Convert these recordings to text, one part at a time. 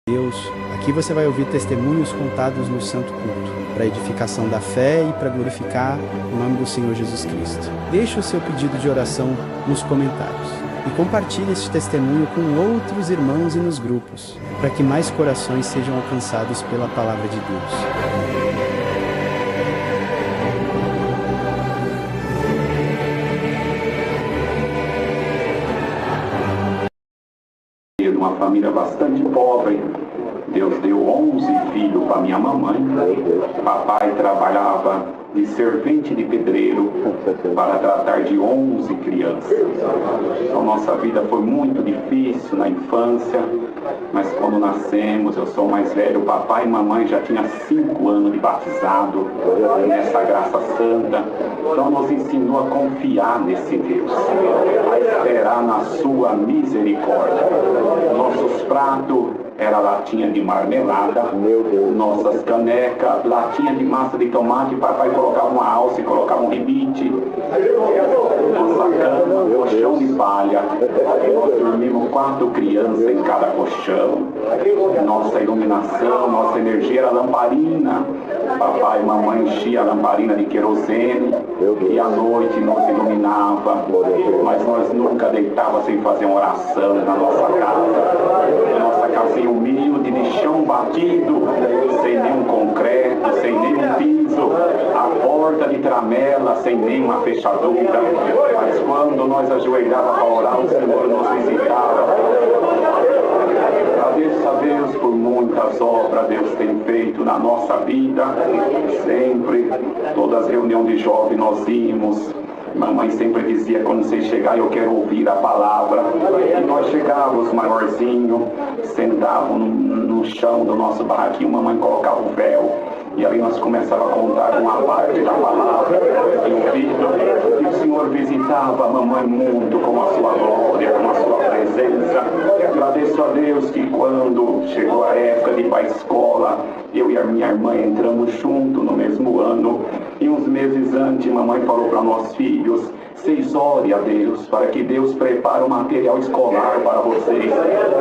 Deus, aqui você vai ouvir testemunhos contados no Santo Culto, para edificação da fé e para glorificar o nome do Senhor Jesus Cristo. Deixe o seu pedido de oração nos comentários e compartilhe esse testemunho com outros irmãos e nos grupos, para que mais corações sejam alcançados pela palavra de Deus. Uma família bastante pobre. Deus deu 11 filhos para minha mamãe. Papai trabalhava de servente de pedreiro para tratar de 11 crianças. Então nossa vida foi muito difícil na infância, mas quando nascemos, eu sou mais velho, papai e mamãe já tinham 5 anos de batizado nessa graça santa. Então nos ensinou a confiar nesse Deus, a esperar na sua misericórdia. Nossos pratos era latinha de marmelada, nossas canecas, latinha de massa de tomate, papai colocava uma alça e colocava um rebite, nossa cama, colchão de palha, nós dormimos 4 crianças em cada colchão, nossa iluminação, nossa energia era lamparina, papai e mamãe enchia a lamparina de querosene, e à noite nos iluminava, mas nós nunca deitava sem fazer uma oração na nossa casa. Nossa casinha humilde, de chão batido, sem nenhum concreto, sem nenhum piso, a porta de tramela, sem nenhuma fechadura. Mas quando nós ajoelhávamos para orar, o Senhor nos visitava. Agradeço a Deus por muitas obras Deus tem feito na nossa vida. Sempre, todas as reuniões de jovens nós íamos. Mamãe sempre dizia, quando você chegar eu quero ouvir a palavra. E nós chegávamos maiorzinho, sentávamos no chão do nosso barraquinho, mamãe colocava o véu. E ali nós começávamos a contar uma parte da palavra e o filho. E o Senhor visitava a mamãe muito com a sua glória, com a sua presença. Agradeço a Deus que quando chegou a época de ir para a escola, eu e a minha irmã entramos juntos no mesmo ano. E uns meses antes, mamãe falou para nós filhos, vocês orem a Deus, para que Deus prepare o material escolar para vocês.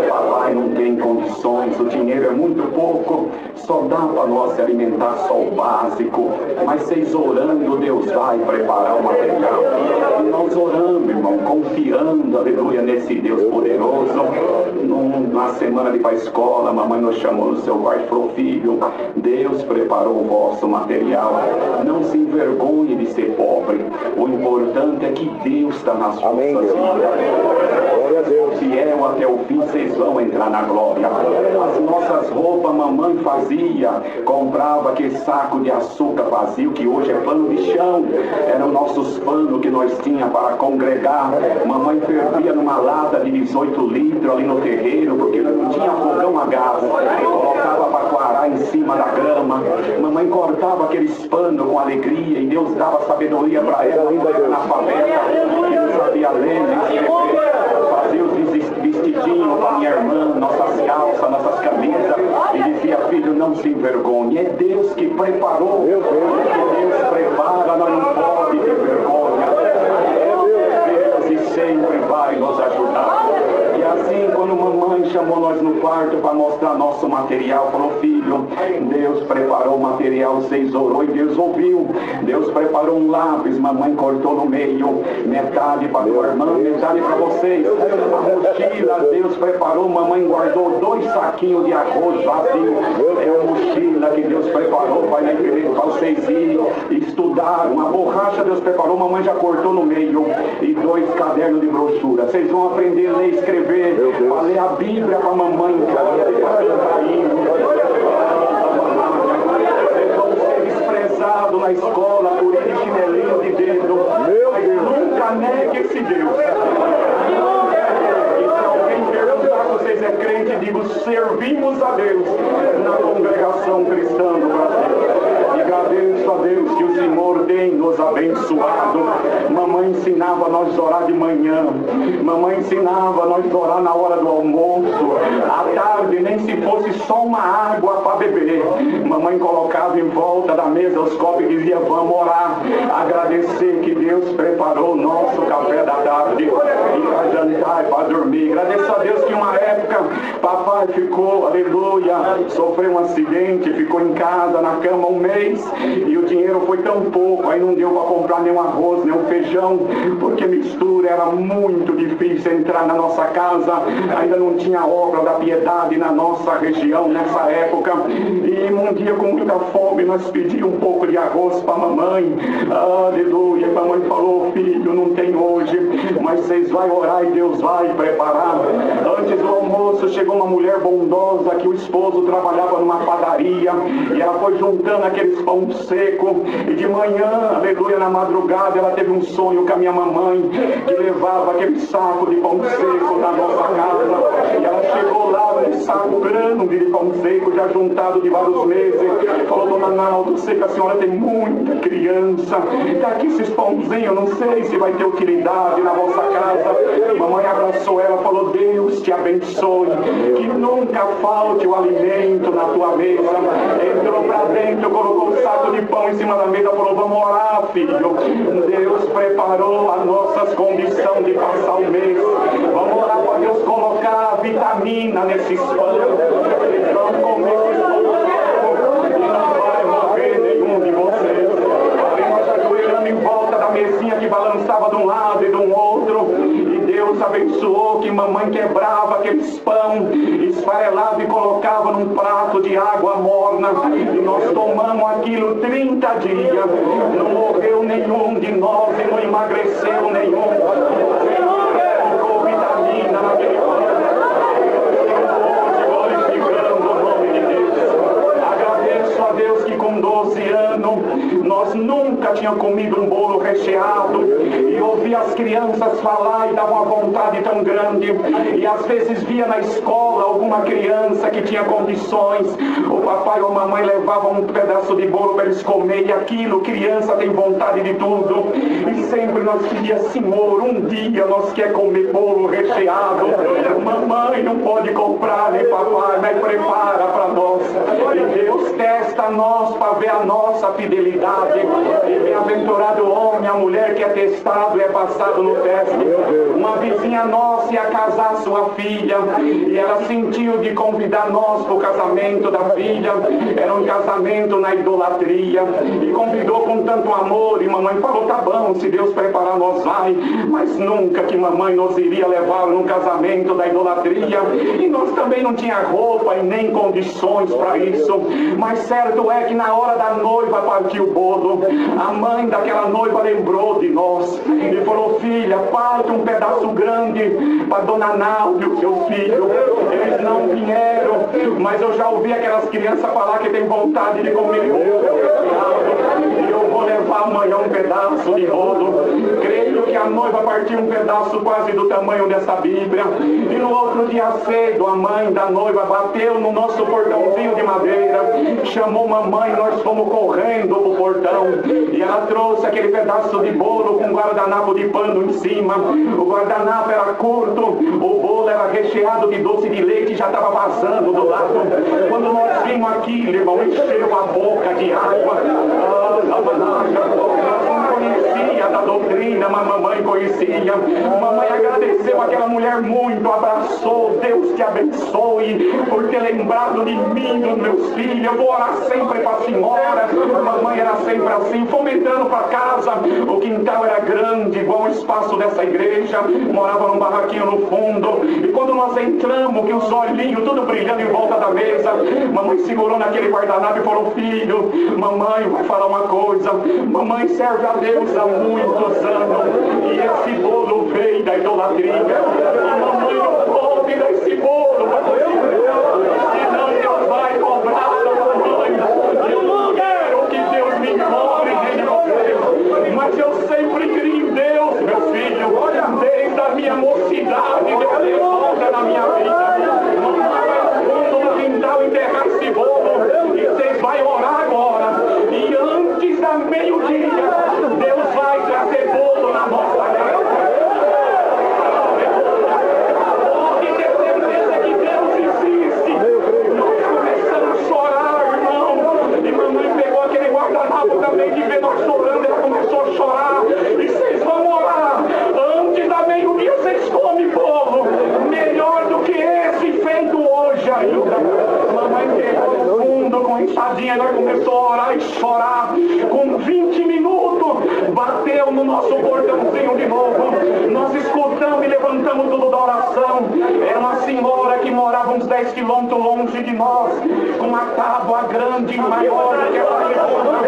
Papai não tem condições, o dinheiro é muito pouco, só dá para nós se alimentar só o básico. Mas vocês orando, Deus vai preparar o material. E nós oramos, irmão, confiando, aleluia, nesse Deus poderoso. Na semana de ir para a escola, a mamãe nos chamou no seu quarto e falou, filho, Deus preparou o vosso material. Não se envergonhe de ser pobre. O importante é que Deus está nas vossas vidas. Glória a Deus. Fiel até o fim, vocês vão entrar na glória. As nossas roupas, mamãe fazia, comprava aquele saco de açúcar vazio, que hoje é pano de chão. Eram nossos panos que nós tínhamos para congregar. Mamãe fervia numa lata de 18 litros ali no terreiro, porque não tinha fogão a gás. Colocava para coarar em cima da grama. Mamãe cortava aqueles panos com alegria e Deus dava sabedoria para ela na favela. Ele sabia ler, escrever, fazia os vestidinhos para minha irmã, nossas calças, nossas camisas, e dizia, filho, não se envergonhe, é Deus que preparou, porque Deus prepara, nós não podemos ter vergonha, Deus e sempre vai nos ajudar. E assim, quando mamãe chamou nós no quarto para mostrar nosso material, falou, filho, Deus preparou o material, vocês orou e Deus ouviu. Deus preparou um lápis, mamãe cortou no meio, metade para minha irmã, metade para vocês. A mochila, Deus preparou, mamãe guardou 2 saquinhos de arroz vazio. É a mochila que Deus preparou para na igreja, para vocês irem estudar. Uma borracha Deus preparou, mamãe já cortou no meio. E 2 cadernos de brochura. Vocês vão aprender a ler e escrever, para ler a Bíblia para a mamãe. Vocês vão ser desprezados na escola por ele chinelinho de dedo. Mas nunca negue esse Deus. E se alguém perguntar se vocês é crente, digo, servimos a Deus na congregação cristã do Brasil. E Agradeço a Deus que o Senhor tem nos abençoado. Mamãe ensinava nós a orar de manhã. Mamãe ensinava nós a orar na hora do almoço. À tarde, nem se fosse só uma água para beber. Mamãe colocava em volta da mesa os copos e dizia: vamos orar. Agradecer que Deus preparou o nosso café da tarde. E para jantar e para dormir. Agradeço a Deus que uma época papai ficou, aleluia, sofreu um acidente, ficou em casa, na cama um mês. E o dinheiro foi tão pouco, aí não deu para comprar nem um arroz, nem um feijão, porque mistura era muito difícil entrar na nossa casa. Ainda não tinha obra da piedade na nossa região nessa época. E um dia com muita fome nós pedimos um pouco de arroz para a mamãe. Aleluia. A mamãe falou: filho, não tem hoje, mas vocês vão orar e Deus vai preparar. Antes do almoço chegou uma mulher bondosa que o esposo trabalhava numa padaria e ela foi juntando aqueles pão seco. E de manhã, aleluia, na madrugada ela teve um sonho com a minha mamãe que levava aquele saco de pão seco da nossa casa. E ela chegou lá com um saco grande de pão seco já juntado de vários meses. Falou: dona Naldo, sei que a senhora tem muita criança, tá aqui esses pãozinhos, não sei se vai ter utilidade na vossa casa. Mamãe abraçou ela, falou: Deus te abençoe, que nunca falte o alimento na tua mesa. Entrou pra dentro, colocou o saco de pão em cima da mesa, falou: vamos orar, filho. Deus preparou as nossas condições de passar o mês. Vamos orar para Deus colocar vitamina nesses pães. Vamos comer esses pães e não vai morrer nenhum de vocês. Nós ajoelhando em volta da mesinha que balançava de um lado e de um outro. E Deus abençoou que mamãe quebrava aqueles pão, esfarelava e colocava num prato de água morna. E nós tomamos aquilo 30 dias. Não morreu nenhum de nós e não emagreceu nenhum. Ficou vitamina naquele pão. Glorificando o nome de Deus. Agradeço a Deus que com 12 anos nós nunca tínhamos comido um bolo recheado. E ouvia as crianças falar e dava uma vontade tão grande. E às vezes via na escola alguma criança que tinha condições. O papai ou a mamãe levavam um pedaço de bolo para eles comer. E aquilo, criança tem vontade de tudo. E sempre nós pedíamos: Senhor, um dia nós quer comer bolo recheado. Mamãe não pode comprar, nem papai, mas prepara para nós. E Deus testa nós para ver a nossa fidelidade. E bem-aventurado o homem, a mulher que é testado e é passado no teste. Uma vizinha nossa ia casar sua filha e ela sentiu de convidar nós para o casamento da filha. Era um casamento na idolatria e convidou com tanto amor. E mamãe falou: tá bom, se Deus preparar nós vai. Mas nunca que mamãe nos iria levar num casamento da idolatria. E nós também não tinha roupa e nem condições para isso. Mas certo é que na hora da noiva partiu o bolo, a mãe daquela noiva lembrou de nós e falou: filha, parte um pedaço grande para dona Naldo e o seu filho. Eles não vieram, mas eu já ouvi aquelas crianças falar que tem vontade de comer bolo. E eu vou levar amanhã um pedaço de bolo. Creio que a noiva partiu um pedaço quase do tamanho dessa Bíblia. E no outro dia cedo, a mãe da noiva bateu no nosso portãozinho de madeira, chamou mamãe, nós fomos correndo pro portão. E ela trouxe aquele pedaço de bolo com guardanapo de pano em cima. O guardanapo era curto, o bolo era recheado de doce de leite e já estava vazando do lado. Quando nós vimos aquilo, irmão, encheu a boca de água. Não conhecia da doutrina, mas mamãe conhecia. Mamãe agradeceu aquela mulher muito, abraçou. Deus te abençoe por ter lembrado de mim, dos meus filhos. Eu vou orar sempre para a senhora. Mamãe era sempre assim, fomentando para casa. O quintal era grande, igual o espaço dessa igreja. Morava num barraquinho no fundo. E quando nós entramos, que os olhinhos tudo brilhando em volta da mesa, mamãe segurou naquele guardanapo e falou: filho, mamãe vai falar uma coisa. Mamãe serve a Deus há muitos anos. E esse bolo veio da idolatria. E mamãe não pode dar esse bolo para você. Senão Deus vai cobrar a mamãe. Eu não quero que Deus me cobre de você. Mas eu sempre criei em Deus, meu filho. Desde a minha mocidade, Deus volta na minha vida. Mamãe vai no quintal enterrar esse bolo. E vocês vão orar agora. E nós começamos a orar e chorar. Com 20 minutos, bateu no nosso portãozinho de novo. Nós escutamos e levantamos tudo da oração. Era uma senhora que morava uns 10 quilômetros longe de nós, com uma tábua grande e maior do que essa telefone.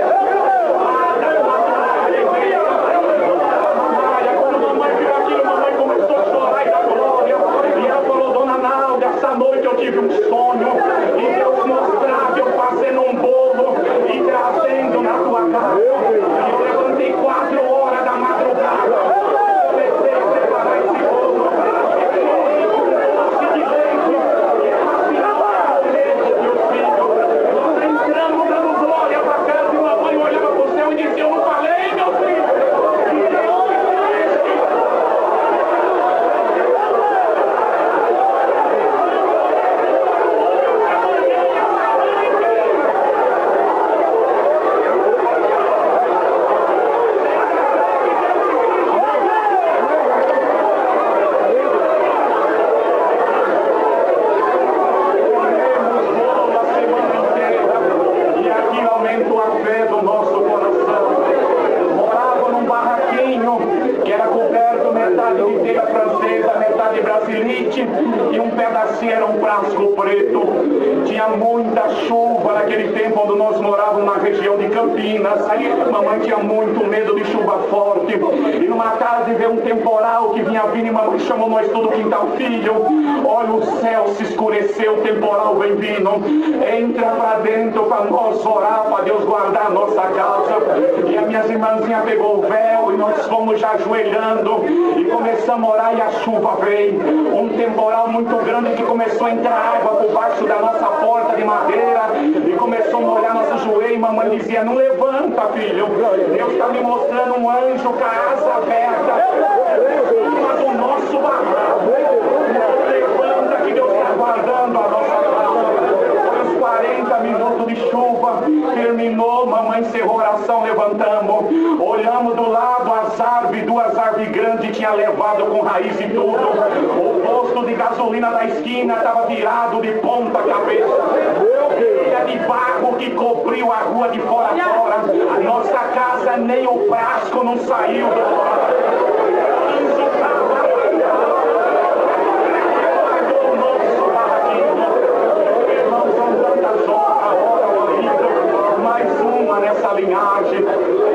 Essa noite eu tive um sonho e Deus mostrava eu fazendo um bolo e trazendo na tua casa. E eu levantei 4 horas da madrugada. Comecei a preparar esse bolo. Nós entramos dando glória para casa e uma mãe olhava para o céu e disse: eu não falei, meu filho. E um pedacinho era um frasco preto. Tinha muita chuva naquele tempo onde nós morávamos na região de Campinas. Mamãe tinha muito medo de chuva forte. E numa tarde veio um temporal que vinha vindo e mamãe chamou nós tudo quintal: filho, olha, o céu se escureceu, o temporal vem vindo. Entra pra dentro pra nós orar, pra Deus guardar a nossa casa. E as minhas irmãzinhas pegou o véu e nós fomos já ajoelhando e começamos a orar e a chuva veio. Um temporal muito grande que começou a entrar água por baixo da nossa porta de madeira e começou a molhar nosso joelho. E mamãe dizia: não levanta, filho, Deus está me mostrando um anjo com a asa aberta mas o nosso barraco. Levanta que Deus está guardando a nossa casa. Foi uns 40 minutos de chuva, terminou, mamãe encerrou a oração, levantamos, olhamos do lado as árvores, 2 árvores grandes tinha levado com raiz e tudo. O posto de gasolina da esquina estava virado de ponta cabeça. Telha de barro que cobriu a rua de fora a fora. A nossa casa nem o frasco não saiu. Nessa linhagem,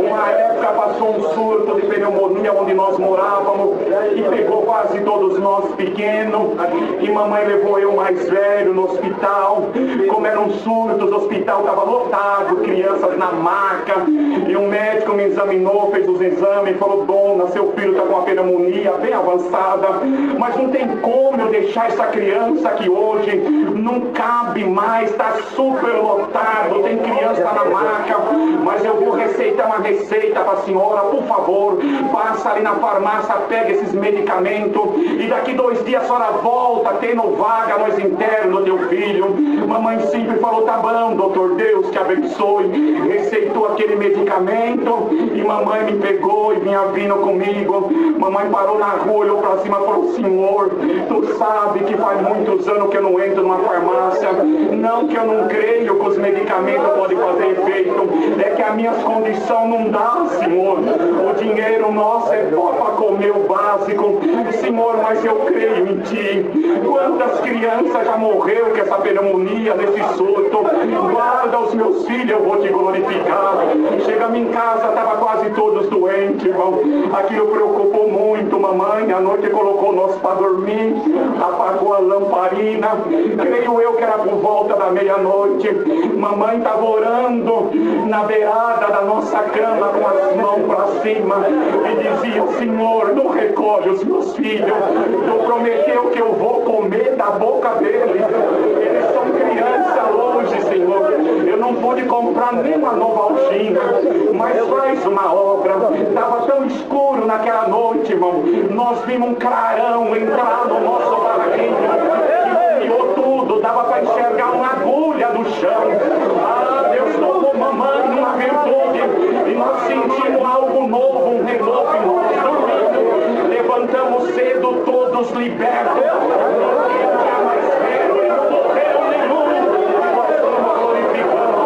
uma época passou um surto de pneumonia onde nós morávamos e pegou quase todos nós pequenos, e mamãe levou eu mais velho no hospital. Como eram surtos, o hospital estava lotado, crianças na maca, e um médico me examinou, fez os exames e falou: dona, seu filho está com uma pneumonia bem avançada, mas não tem como eu deixar essa criança aqui hoje, não cabe mais, está super lotado, tem criança na maca, mas eu vou receitar uma receita para a senhora, por favor, passa ali na farmácia, pega esses medicamentos e daqui 2 dias a senhora volta, tendo vaga nós internos do teu filho. Mamãe sempre falou: tá bom, doutor, Deus te abençoe. Receitou aquele medicamento e mamãe me pegou e vinha vindo comigo. Mamãe parou na rua, olhou para cima e falou: senhor, tu sabe que faz muitos anos que eu não entro numa farmácia, não que eu não creio que os medicamentos podem fazer efeito, é que as minhas condições não dá, senhor. O dinheiro nosso é só para comer o básico, senhor, mas eu creio em ti. Quantas crianças já morreu com essa pneumonia, nesse surto? Guarda os meus filhos, eu vou te glorificar. Chegamos em casa, estava quase todos doentes, irmão. Aquilo preocupou muito mamãe. À noite colocou nós para dormir, apagou a lamparina. Creio eu que era por volta da meia-noite. Mamãe estava orando na beirada da nossa cama com as mãos para cima e dizia: senhor, não recolhe os meus filhos, tu prometeu que eu vou comer da boca deles, eles são crianças hoje, senhor, eu não pude comprar nem uma nova algina, mas faz uma obra. Estava tão escuro naquela noite, irmão, nós vimos um clarão entrar no nosso barraquinho que iluminou tudo, dava para enxergar uma agulha do chão. Deus tomou mamãe numa virtude e nós sentimos algo novo, um renovo em nós. Levantamos cedo, todos libertos. Não tinha mais medo, não morreu nenhum. Nós estamos glorificando.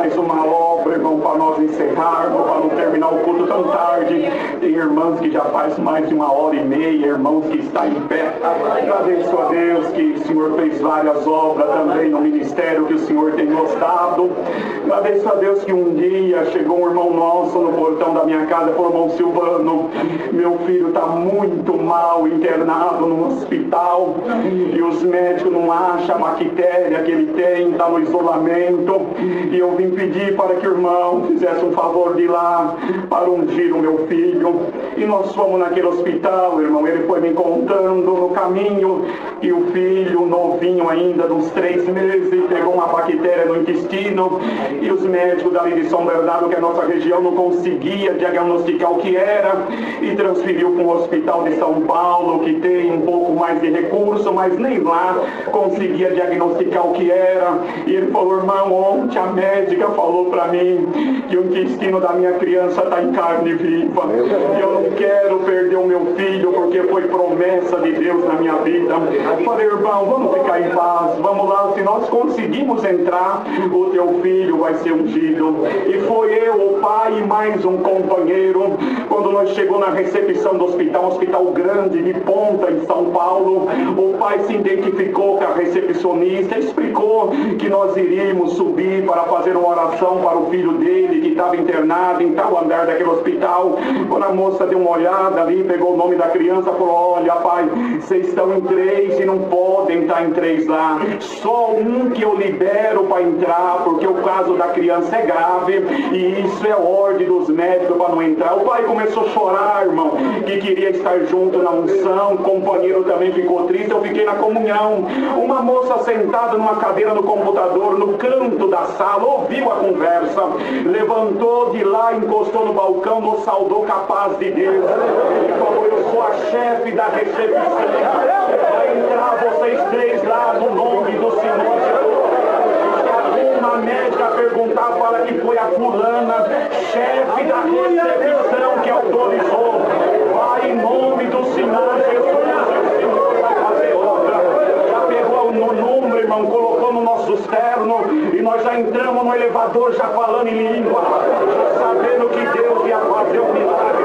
mais uma obra, irmão, para nós encerrarmos, para não terminar o culto tão tarde. Tem irmãos que já faz mais de 1h30, irmãos que estão em pé. Agradeço a Deus que o Senhor fez várias obras também no ministério que o Senhor tem nos dado. Agradeço a Deus que um dia chegou um irmão nosso no portão da minha casa, falou: irmão Silvano, meu filho está muito mal, internado no hospital, e os médicos não acham a bactéria que ele tem, está no isolamento, e eu vim pedir para que o irmão fizesse um favor de ir lá para ungir o meu filho. E nós fomos naquele hospital, irmão, ele foi me contando no caminho que o filho, novinho ainda, de uns 3 meses, pegou uma bactéria no intestino, e os médicos dali de São Bernardo, que é a nossa região, não conseguia diagnosticar o que era, e transferiu para um hospital de São Paulo, que tem um pouco mais de recurso, mas nem lá conseguia diagnosticar o que era. E ele falou: irmão, ontem a médica falou para mim que o intestino da minha criança está em carne viva, e eu não quero perder o meu filho, porque foi promessa de Deus na minha vida. Falei: irmão, vamos ficar em paz, vamos lá, se nós conseguimos entrar, o teu filho vai ser ungido. E foi eu, o pai e mais um companheiro. Quando nós chegou na recepção do hospital, um hospital grande de ponta em São Paulo, o pai se identificou com a recepcionista, explicou que nós iríamos subir para fazer uma oração para o filho dele, que estava internado em tal andar daquele hospital. Quando a moça deu uma olhada ali, pegou o nome da criança, falou: olha, pai, vocês estão em 3 e não podem estar em 3 lá, só um que eu libero para entrar, porque o caso da criança é grave, e isso é ordem dos médicos para não entrar. O pai começou a chorar, irmão, que queria estar junto na unção. O companheiro também ficou triste, eu fiquei na comunhão. Uma moça sentada numa cadeira no computador, no canto da sala, ouviu a conversa, levantou de lá, encostou no balcão, nos saudou com a paz de Deus e falou: eu sou a chefe da recepção, vai entrar vocês 3 lá no nome do Senhor Jesus. Uma médica perguntar, fala que foi a fulana, chefe da recepção, que autorizou. Vai em nome do Senhor Jesus, o Senhor vai fazer obra. Já pegou no número, irmão, colocou no nosso externo, e nós já entramos no elevador já falando em língua, já sabendo que Deus ia fazer um milagre.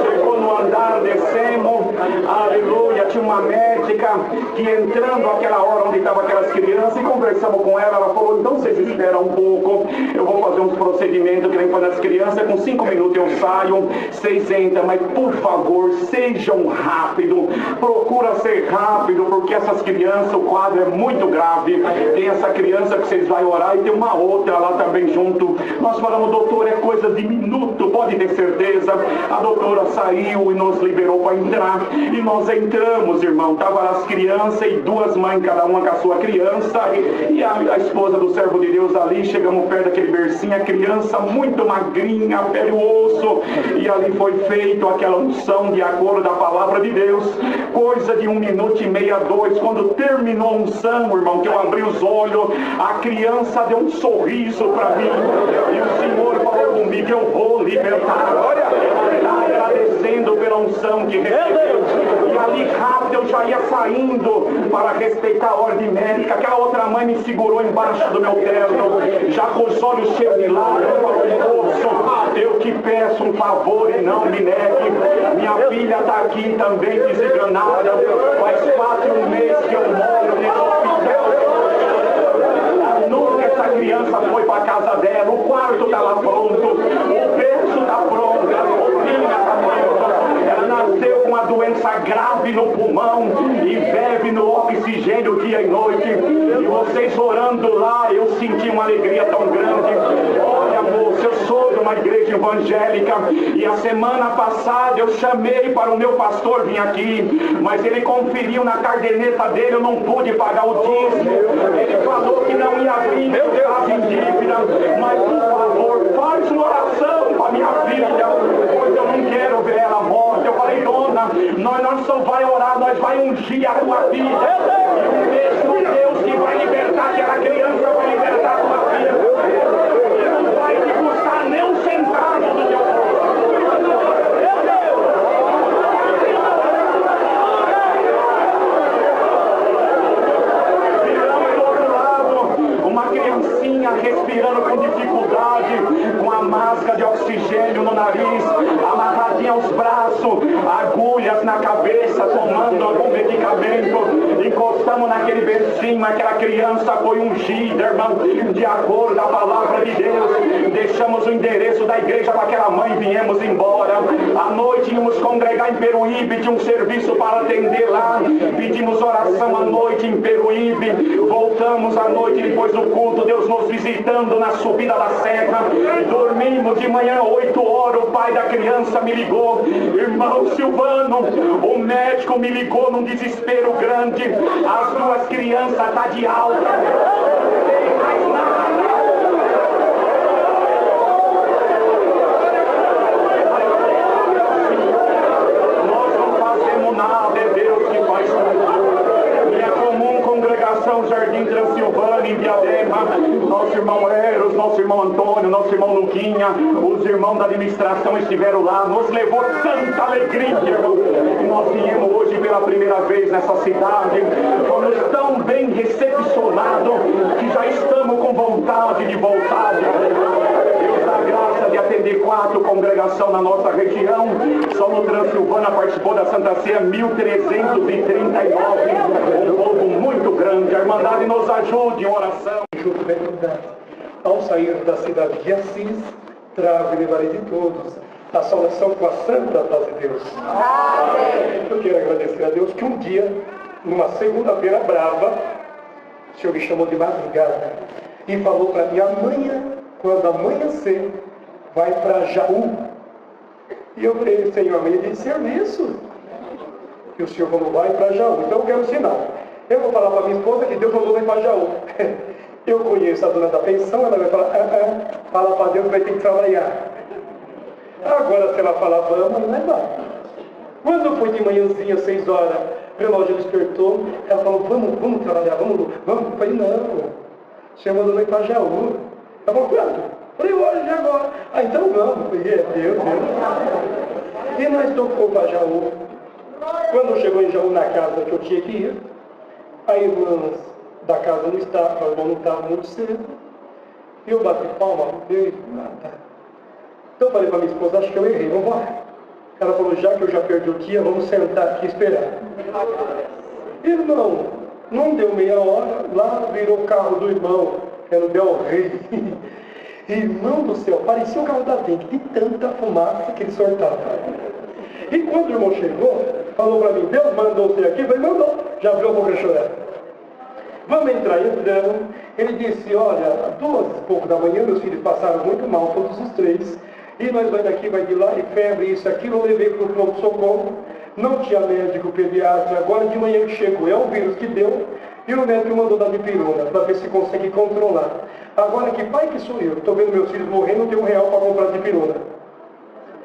Chegou no andar, descemos, aleluia, tinha uma médica que, entrando aquela hora onde estavam aquelas crianças, e conversamos com ela, ela falou: então vocês esperam um pouco, eu vou fazer uns procedimentos que nem para as crianças, com 5 minutos eu saio, vocês entram, mas por favor, sejam rápidos, procura ser rápido, porque essas crianças, o quadro é muito grave. Tem essa criança que vocês vão orar, e tem uma outra lá também junto. Nós falamos: doutor, é coisa de minuto, pode ter certeza. A doutora saiu e nos liberou para entrar, e nós entramos, irmão. Estavam as crianças e 2 mães, cada uma com a sua criança, e a esposa do servo de Deus ali. Chegamos perto daquele bercinho, a criança muito magrinha, pele e osso, e ali foi feito aquela unção de acordo da palavra de Deus. Coisa de 1 minuto e meio, 2, quando terminou a unção, irmão, que eu abri os olhos, a criança deu um sorriso para mim, e o Senhor falou comigo: eu vou libertar. Olha, agradecendo pela unção que recebeu. E ali rápido eu já ia saindo para respeitar a ordem médica. Aquela outra mãe me segurou embaixo do meu terno, já com os olhos cheios de lágrimas, falou: moço, eu te peço um favor e não me negue. Minha filha está aqui também desenganada, faz 4 meses que eu moro nesse hospital. Nunca essa criança foi para a casa dela, o quarto está lá pronto, o berço está pronto, a roupinha está pronta. Ela nasceu com uma doença grave no pulmão e bebe no oxigênio dia e noite. E vocês orando lá, eu senti uma alegria tão grande. Olha, moça, eu sou de uma igreja evangélica, e a semana passada eu chamei para o meu pastor vir aqui, mas ele conferiu na cardeneta dele, eu não pude pagar o dízimo. Ele falou que não ia vir, eu estava em dívida, mas por favor, faz uma oração para minha filha, pois eu não quero ver ela morta. Eu falei: dona, nós não só vai orar, nós vai ungir a tua filha, e o mesmo Deus que vai libertar aquela criança vai libertar a tua filha. E não vai te custar nem um centavo do teu corpo. Viramos do outro lado, uma criancinha respirando com na cabeça, tomando algum medicamento, encostamos naquele bercinho, aquela criança foi ungida, irmão, de acordo com a palavra de Deus. Deixamos o endereço da igreja para aquela mãe e viemos embora. À noite íamos congregar em Peruíbe, tinha um serviço para atender lá, pedimos oração à noite em Peruíbe, voltamos à noite depois do culto, Deus nos visitando na subida da serra, dormimos de manhã 8 horas, o pai da criança me ligou, irmão Silvano, o médico me ligou num desespero grande, as duas crianças estão de alta. Jardim Transilvânia, em Diadema, nosso irmão Eros, nosso irmão Antônio, nosso irmão Luquinha, os irmãos da administração estiveram lá, nos levou tanta alegria, irmão. E nós viemos hoje pela primeira vez nessa cidade, fomos tão bem recepcionados que já estamos com vontade de voltar. Deus dá graça de atender 4 congregações na nossa região. Só no Transilvânia participou da Santa Ceia 1339, um povo muito grande. A Irmandade nos ajude em oração. Junto bem cuidado. Ao sair da cidade de Assis, trago e levarei de todos a salvação com a santa paz de Deus. Amém. Eu quero agradecer a Deus que um dia, numa segunda-feira brava, o Senhor me chamou de madrugada e falou para mim: amanhã, quando amanhecer, vai para Jaú. E eu falei: Senhor, amanhã de serviço. E o Senhor falou: vai para Jaú. Então eu quero um sinal. Eu vou falar para minha esposa que Deus mandou ir para Jaú. Eu conheço a dona da pensão, ela vai falar: fala para Deus que vai ter que trabalhar. Agora, se ela falar vamos, não vai. Quando foi de manhãzinha, 6 horas, o relógio despertou, ela falou: vamos trabalhar, vamos. Eu falei: não, o Senhor mandou ir para Jaú. Ela falou: quando? Eu falei: hoje, agora. Então vamos. Eu falei: é Deus. E nós tocou para Jaú. Quando chegou em Jaú, na casa que eu tinha que ir, a irmã da casa não estava, o irmão não estava muito cedo. E eu bati palma, não deu nada. Então eu falei para minha esposa: acho que eu errei, vamos embora. Ela falou: já que eu já perdi o dia, vamos sentar aqui e esperar. Irmão, não deu meia hora, lá virou o carro do irmão, que era o Del Rey. Irmão do céu, parecia um carro da dengue, de tanta fumaça que ele soltava. E quando o irmão chegou, falou para mim: Deus mandou você aqui? Eu falei: mandou. Já abriu a boca chorar. Vamos entrar, entramos. Ele disse: olha, 2h da manhã, meus filhos passaram muito mal, todos os 3. E nós vai daqui, vai de lá, e febre, isso, aquilo. Eu levei para o pronto-socorro. Não tinha médico pediatra. Agora de manhã que chegou, é o vírus que deu. E o médico mandou dar dipirona, para ver se consegue controlar. Agora, que pai que sou eu? Estou vendo meus filhos morrendo, não tenho R$1 para comprar dipirona.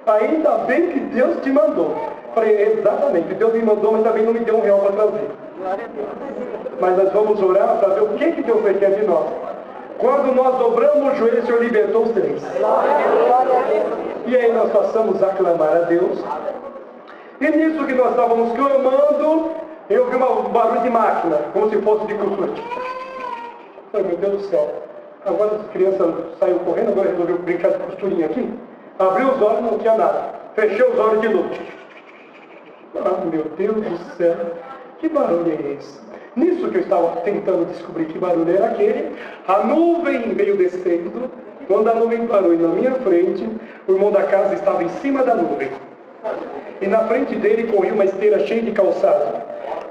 Ainda bem que Deus te mandou. Falei: exatamente, Deus me mandou, mas também não me deu R$1 para trazer. Mas nós vamos orar para ver o que Deus requer de nós. Quando nós dobramos o joelho, o Senhor libertou os 3. E aí nós passamos a clamar a Deus. E nisso que nós estávamos clamando, eu vi um barulho de máquina, como se fosse de costura. Ai, meu Deus do céu. Agora as crianças saíram correndo, agora resolveu brincar de costurinha aqui. Abriu os olhos, não tinha nada. Fechei os olhos de novo. Ah, meu Deus do céu. Que barulho é esse? Nisso que eu estava tentando descobrir que barulho era aquele, a nuvem veio descendo. Quando a nuvem parou na minha frente, o irmão da casa estava em cima da nuvem. E na frente dele corria uma esteira cheia de calçado.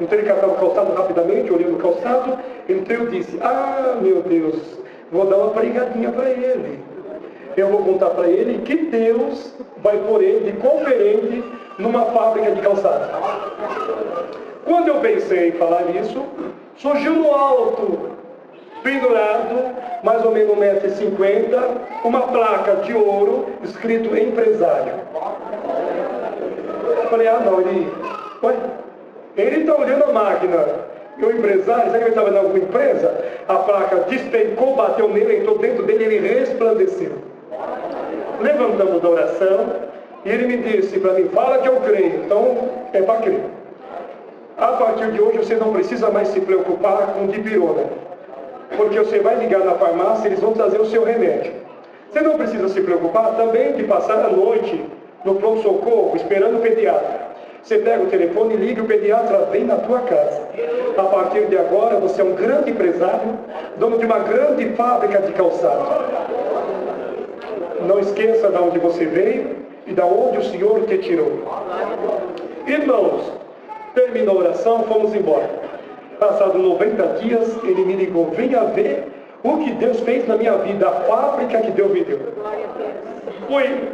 Então ele catava o calçado rapidamente, olhando o calçado. Então eu disse: ah, meu Deus, vou dar uma pregadinha para ele. Eu vou contar para ele que Deus vai pôr ele de conferente numa fábrica de calçado. Quando eu pensei em falar isso, surgiu no alto, pendurado, mais ou menos 1,50 m, uma placa de ouro escrito empresário. Eu falei: ah não, ele está olhando a máquina. E o empresário, sabe que ele estava em alguma empresa? A placa despencou, bateu nele, entrou dentro dele, ele resplandeceu. Levantamos da oração e ele me disse para mim: fala que eu creio. Então é para crer. A partir de hoje você não precisa mais se preocupar com dipirona, porque você vai ligar na farmácia, eles vão trazer o seu remédio. Você não precisa se preocupar também de passar a noite no pronto-socorro esperando o pediatra, Você pega o telefone e liga, o pediatra vem na tua casa. A partir de agora, você é um grande empresário, dono de uma grande fábrica de calçado. Não esqueça de onde você veio e de onde o Senhor te tirou. Irmãos, terminou a oração, fomos embora. Passados 90 dias, ele me ligou: venha ver o que Deus fez na minha vida, a fábrica que Deus me deu. Fui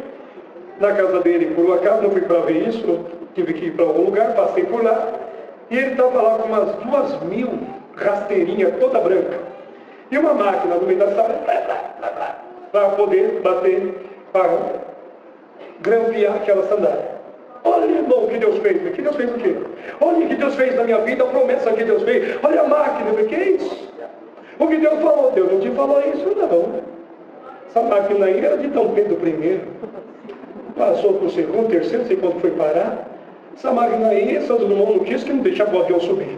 na casa dele, por um acaso, não fui para ver isso, eu tive que ir para algum lugar, passei por lá, e ele estava lá com umas 2.000 rasteirinhas toda branca, e uma máquina no meio da sala, para poder bater, para grampear aquela sandália. Olha, irmão, o que Deus fez. Que Deus fez o quê? Olha o que Deus fez na minha vida, a promessa que Deus fez. Olha a máquina, o que é isso? O que Deus falou? Deus não te falou isso, não. Essa máquina aí era de Dom Pedro I. Passou para o segundo, terceiro, não sei quando foi parar. Essa máquina aí, Santos Dumont não quis que não deixava o avião subir.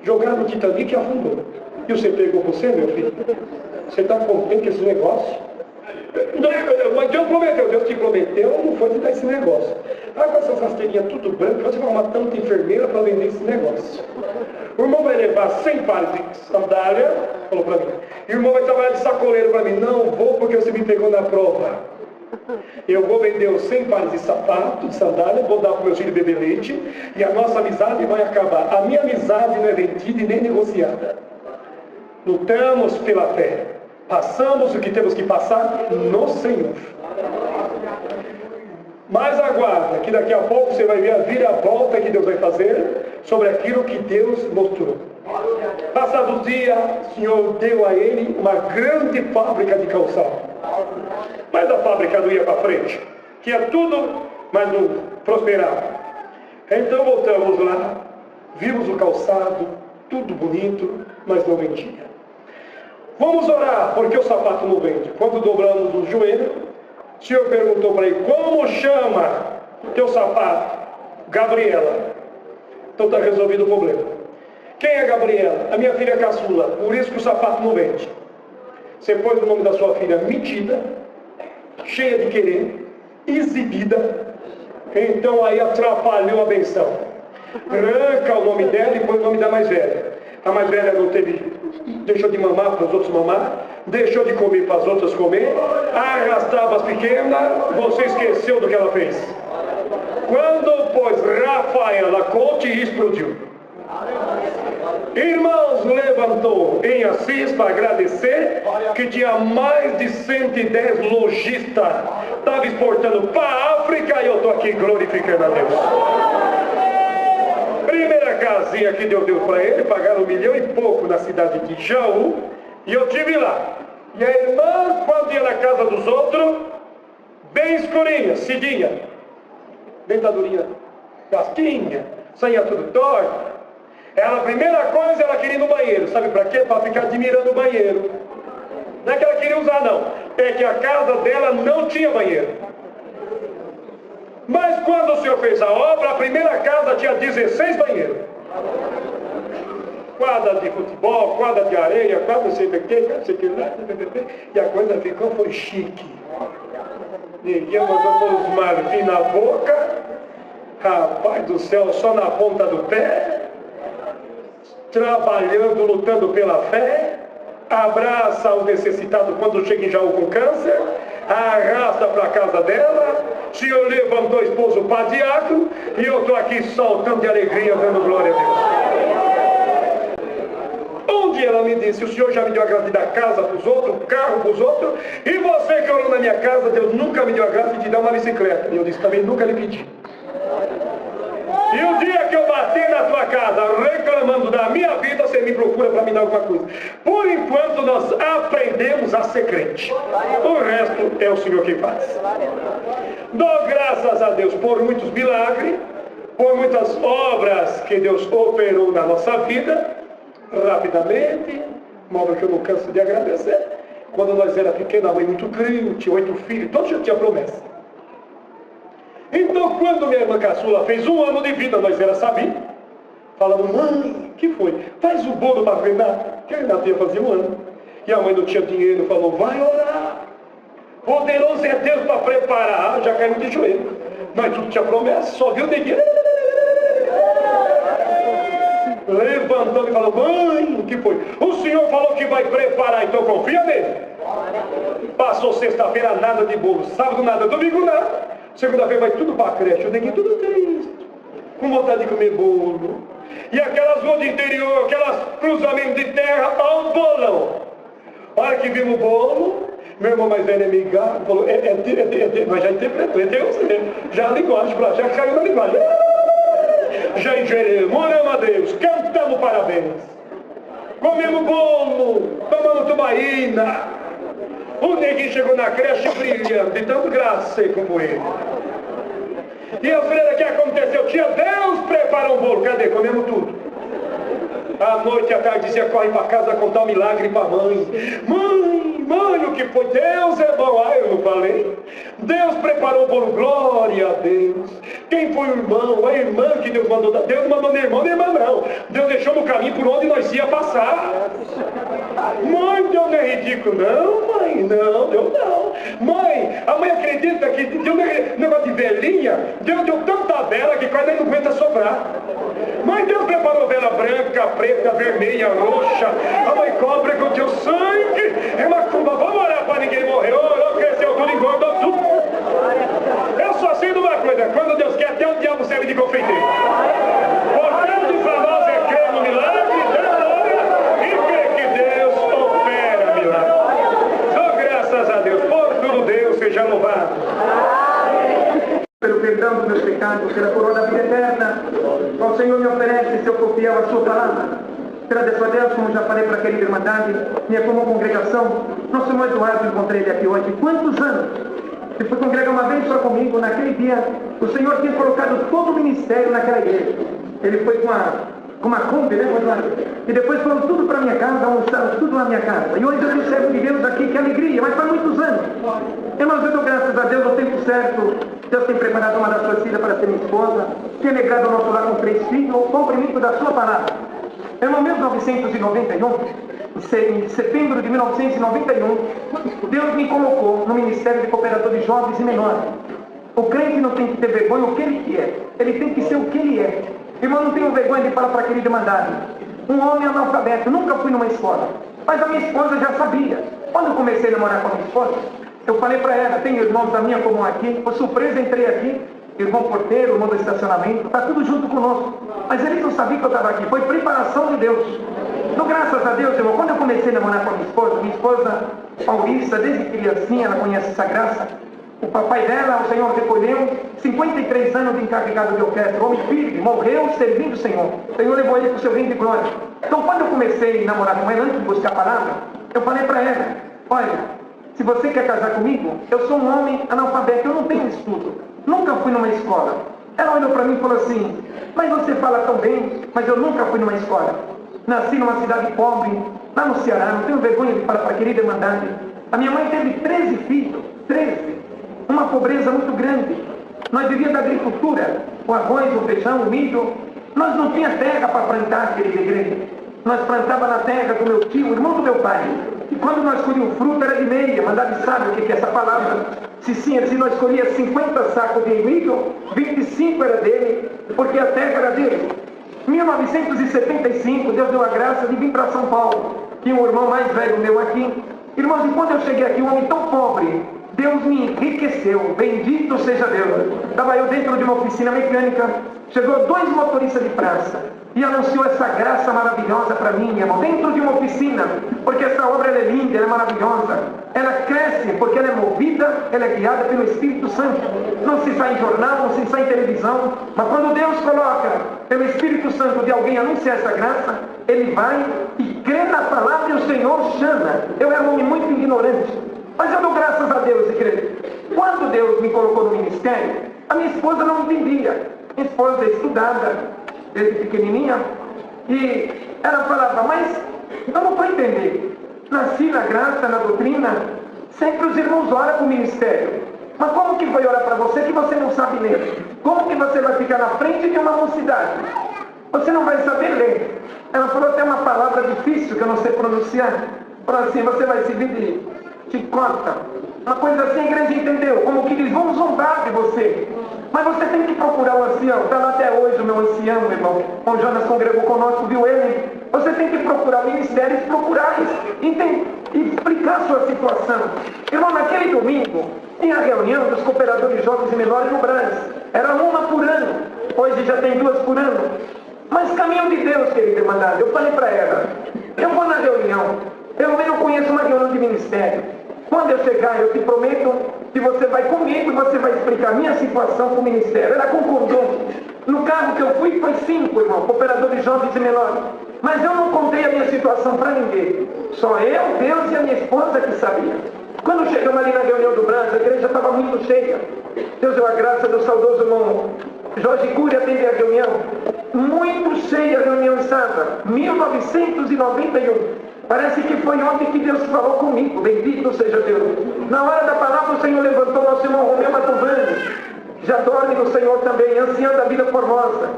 Jogaram no Titanic e afundou. E você pegou você, meu filho? Você está contente com esse negócio? Mas Deus prometeu, Deus te prometeu, não foi te dar esse negócio. Ah, com essas rasteirinhas tudo branco, você vai arrumar tanta enfermeira para vender esse negócio. O irmão vai levar 100 pares de sandália, falou para mim. E o irmão vai trabalhar de sacoleiro para mim. Não vou porque você me pegou na prova. Eu vou vender os 100 pares de sapato, de sandália, vou dar para o meu filho beber leite e a nossa amizade vai acabar. A minha amizade não é vendida e nem negociada. Lutamos pela fé. Passamos o que temos que passar no Senhor. Mas aguarda, que daqui a pouco você vai ver a viravolta que Deus vai fazer sobre aquilo que Deus mostrou. Passados dias, o Senhor deu a ele uma grande fábrica de calçado. Mas a fábrica não ia para frente. Tinha tudo, mas não prosperava. Então voltamos lá, vimos o calçado, tudo bonito, mas não vendia. Vamos orar, porque o sapato não vende. Quando dobramos o joelho, o Senhor perguntou para ele: como chama o teu sapato? Gabriela. Então está resolvido o problema. Quem é Gabriela? A minha filha caçula. Por isso que o sapato não vende. Você pôs o nome da sua filha metida, cheia de querer, exibida. Então aí atrapalhou a benção. Arranca o nome dela e põe o nome da mais velha. A mais velha não teve, deixou de mamar para os outros mamar, deixou de comer para as outras comer, arrastava as pequenas, você esqueceu do que ela fez. Quando pôs Rafaela Conte, explodiu. Irmãos, levantou em Assis para agradecer que tinha mais de 110 lojistas, estava exportando para a África e eu estou aqui glorificando a Deus. Primeira casinha que Deus deu para ele, pagaram 1 milhão e pouco na cidade de Jaú, e eu estive lá. E a irmã, quando ia na casa dos outros, bem escurinha, cidinha, dentadurinha casquinha, saía tudo torta. Ela, a primeira coisa, ela queria ir no banheiro. Sabe para quê? Para ficar admirando o banheiro. Não é que ela queria usar, não. É que a casa dela não tinha banheiro. Mas quando o Senhor fez a obra, a primeira casa tinha 16 banheiros. Quadra de futebol, quadra de areia, quadra não sei o que, não sei o que lá, e a coisa ficou, foi chique. Ninguém mandou pôr os marfim na boca, rapaz do céu, só na ponta do pé, trabalhando, lutando pela fé, abraça o necessitado quando chega em Jaú com câncer, arrasta para a casa dela. O Senhor levantou o esposo para diácono e eu estou aqui saltando de alegria, dando glória a Deus. Um dia ela me disse: o Senhor já me deu a graça de dar casa para os outros, carro para os outros, e você que orou na minha casa, Deus nunca me deu a graça de te dar uma bicicleta. E eu disse: também nunca lhe pedi. E o dia que eu bater na tua casa reclamando da minha vida, você me procura para me dar alguma coisa. Por enquanto nós aprendemos a ser crente. O resto é o Senhor que faz. Dou graças a Deus por muitos milagres, por muitas obras que Deus operou na nossa vida. Rapidamente, uma obra que eu não canso de agradecer. Quando nós era pequenos, a mãe muito crente, 8 filhos, todos já tinham promessa. Então, quando minha irmã caçula fez 1 ano de vida, nós era sabido. Falamos: mãe, que foi? Faz o bolo para Renato. Que Renato ia fazer 1 ano. E a mãe não tinha dinheiro, falou: vai orar. Poderoso é Deus para preparar. Já caímos de joelho. Nós tudo tinha promessa, só viu o neguinho. acordou e falou: mãe, o que foi? O senhor falou que vai preparar, então confia nele. Passou sexta-feira, nada de bolo. Sábado, nada. Domingo, nada. Segunda-feira vai tudo para a creche. Eu tenho tudo triste, com vontade de comer bolo. E aquelas ruas de interior, aquelas cruzamentos de terra, para um bolão. A hora que vimos o bolo, meu irmão mais velho é amigável, falou: mas já interpretou, é Deus, né? Já a linguagem, já caiu na linguagem. Já engeremos, oramos a Deus, cantamos parabéns. Comemos bolo, tomamos tubaína. O neguinho chegou na creche brilhando, de tanto graça com ele. E a freira, o que aconteceu? Tia, Deus preparou um bolo. Cadê? Comemos tudo. À noite, à tarde, dizia: corre para casa contar um milagre para a mãe. Mãe, o que foi? Deus é bom. Ah, eu não falei? Deus preparou o bolo. Glória a Deus. Quem foi o irmão? A irmã que Deus mandou. Deus não mandou nem irmã não. Deus deixou no caminho por onde nós ia passar. Mãe, Deus não é ridículo. Não, mãe, não, Deus não. Mãe, a mãe acredita que Deus não é negócio de velhinha. Deus deu tanta vela que quase não aguenta soprar. Mãe, Deus preparou vela branca, preta, vermelha, roxa. A mãe cobre com o teu sangue. É uma curva. Vamos orar para ninguém morrer. Orou, cresceu tudo, engordou tudo. Eu só sei de uma coisa: quando Deus quer, até o diabo serve de confeiteiro. Portanto, para nós é crer no milagre, dar glória e crer que Deus opera milagre. Dou graças a Deus. Por tudo, Deus seja louvado. Pelo perdão dos meus pecados, pela coroa da vida eterna, o Senhor me oferece, se eu for fiel à sua palavra. Agradeço a Deus, como já falei para a querida Irmandade, minha comum congregação. Nosso irmão Eduardo, encontrei ele aqui hoje. Quantos anos? Ele foi congregar uma vez só comigo. Naquele dia, o Senhor tinha colocado todo o ministério naquela igreja. Ele foi com uma Kombi, né, Eduardo? E depois foram tudo para minha casa, almoçaram tudo na minha casa. E hoje eu sou servo de Deus aqui, que alegria, mas faz muitos anos. Irmãos, eu dou graças a Deus no tempo certo. Deus tem preparado uma das suas filhas para ser minha esposa. Tem alegrado o nosso lar com 3 filhos, o cumprimento da sua palavra. Em 1991, em setembro de 1991, Deus me colocou no Ministério de Cooperador de Jovens e Menores. O crente não tem que ter vergonha o que ele é, ele tem que ser o que ele é. Irmão, não tenho vergonha de falar para a querida Irmandade. Um homem analfabeto, nunca fui numa escola, mas a minha esposa já sabia. Quando eu comecei a namorar com a minha esposa, eu falei para ela: tem irmãos da minha comum aqui. Por surpresa, entrei aqui, irmão porteiro, irmão do estacionamento, está tudo junto conosco. Mas eles não sabiam que eu estava aqui, foi preparação de Deus. Então, graças a Deus, irmão, quando eu comecei a namorar com a minha esposa Paulista, desde criancinha, ela conhece essa graça. O papai dela, o Senhor recolheu, 53 anos de encarregado de orquestra, homem firme, morreu servindo o Senhor. O Senhor levou ele para o seu reino de glória. Então, quando eu comecei a namorar com ela, antes de buscar a palavra, eu falei para ela: olha, se você quer casar comigo, eu sou um homem analfabeto, eu não tenho estudo, nunca fui numa escola. Ela olhou para mim e falou assim: mas você fala tão bem, mas eu nunca fui numa escola. Nasci numa cidade pobre, lá no Ceará, não tenho vergonha de falar para a querida Irmandade. A minha mãe teve 13 filhos, 13. Uma pobreza muito grande. Nós vivíamos da agricultura, o arroz, o feijão, o milho. Nós não tinha terra para plantar, querida igreja. Nós plantava na terra do meu tio, irmão do meu pai. E quando nós colhíamos fruta era de meia. Mandade sabe o que é essa palavra? Se nós colhíamos 50 sacos de milho, 25 era dele, porque a terra era dele. Em 1975, Deus deu a graça de vir para São Paulo. Tinha um irmão mais velho meu aqui. Irmãos, e quando eu cheguei aqui, um homem tão pobre, Deus me enriqueceu, bendito seja Deus. Estava eu dentro de uma oficina mecânica, chegou 2 motoristas de praça e anunciou essa graça maravilhosa para mim, meu irmão, dentro de uma oficina, porque essa obra ela é linda, ela é maravilhosa, ela cresce porque ela é movida, ela é guiada pelo Espírito Santo. Não se sai em jornal, não se sai em televisão, mas quando Deus coloca pelo Espírito Santo de alguém anunciar essa graça, ele vai e crê na palavra e o Senhor chama. Eu era um homem muito ignorante, mas eu dou graças a Deus, igreja. Quando Deus me colocou no ministério, a minha esposa não entendia. Minha esposa é estudada, desde pequenininha, e ela falava: mas eu não estou entendendo. Nasci na graça, na doutrina, sempre os irmãos oram para o ministério. Mas como que vai orar para você que você não sabe ler? Como que você vai ficar na frente de uma mocidade? Você não vai saber ler. Ela falou até uma palavra difícil que eu não sei pronunciar. Falou assim: você vai se vir de cota. Uma coisa assim, a igreja entendeu, como que eles vão zombar de você. Mas você tem que procurar o ancião. Está lá até hoje o meu ancião, meu irmão. O Jonas congregou conosco, viu ele? Você tem que procurar ministérios, procurar explicar a sua situação. Irmão, naquele domingo, tinha a reunião dos cooperadores jovens e menores no Brás. Era uma por ano. Hoje já tem 2 por ano. Mas caminho de Deus, querida irmandade. Eu falei para ela, eu vou na reunião. Eu não conheço uma reunião de ministério. Quando eu chegar, eu te prometo que você vai comigo e você vai explicar a minha situação com o ministério. Ela concordou. No carro que eu fui, foi 5, irmão, cooperadores jovens e menores. Mas eu não contei a minha situação para ninguém. Só eu, Deus e a minha esposa que sabia. Quando chegamos ali na reunião do Brás, a igreja estava muito cheia. Deus deu a graça do saudoso irmão Jorge Cury atende a reunião. Muito cheia a reunião estava. 1991. Parece que foi ontem que Deus falou comigo. Bendito seja Deus. Na hora da palavra o Senhor levantou nosso irmão Romeu Matovani. Já dorme no Senhor também, ancião da vida formosa.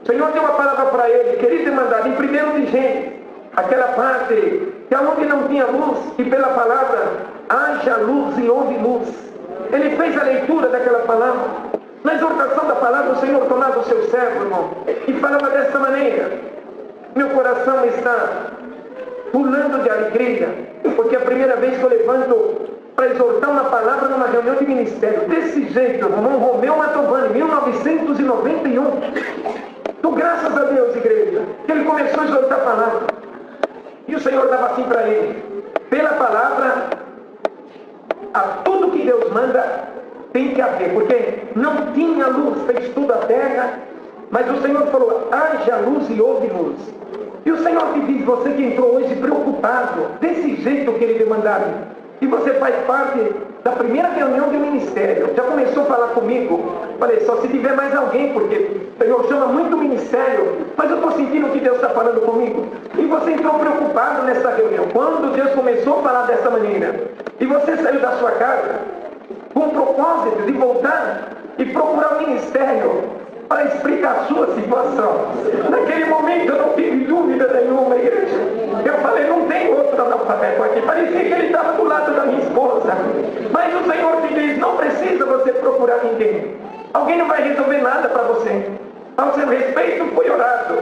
O Senhor deu uma palavra para ele, querido irmandade, em 1º de Gênesis, aquela parte que aonde não tinha luz, e pela palavra, haja luz e houve luz. Ele fez a leitura daquela palavra. Na exortação da palavra, o Senhor tornava o seu servo, irmão, e falava dessa maneira: meu coração está pulando de alegria, porque é a primeira vez que eu levanto para exortar uma palavra numa reunião de ministério. Desse jeito, irmão Romeu Matovani, 1991. Então, graças a Deus, igreja, que ele começou a exortar a palavra. E o Senhor dava assim para ele: pela palavra, a tudo que Deus manda tem que haver, porque não tinha luz, fez tudo a terra, mas o Senhor falou: haja luz e houve luz. E o Senhor te diz, você que entrou hoje preocupado, desse jeito que ele demandava, e você faz parte da primeira reunião do ministério, já começou a falar comigo, falei, só se tiver mais alguém, porque o Senhor chama muito ministério, mas eu estou sentindo que Deus está falando comigo. E você entrou preocupado nessa reunião. Quando Deus começou a falar dessa maneira, e você saiu da sua casa com o propósito de voltar e procurar o ministério para explicar a sua situação. Naquele momento eu não tive dúvida nenhuma, igreja. Eu falei, não tem outro analfabeto aqui. Parecia que ele estava do lado da minha esposa. Mas o Senhor te diz, não precisa você procurar ninguém. Alguém não vai resolver nada para você. Ao seu respeito foi orado,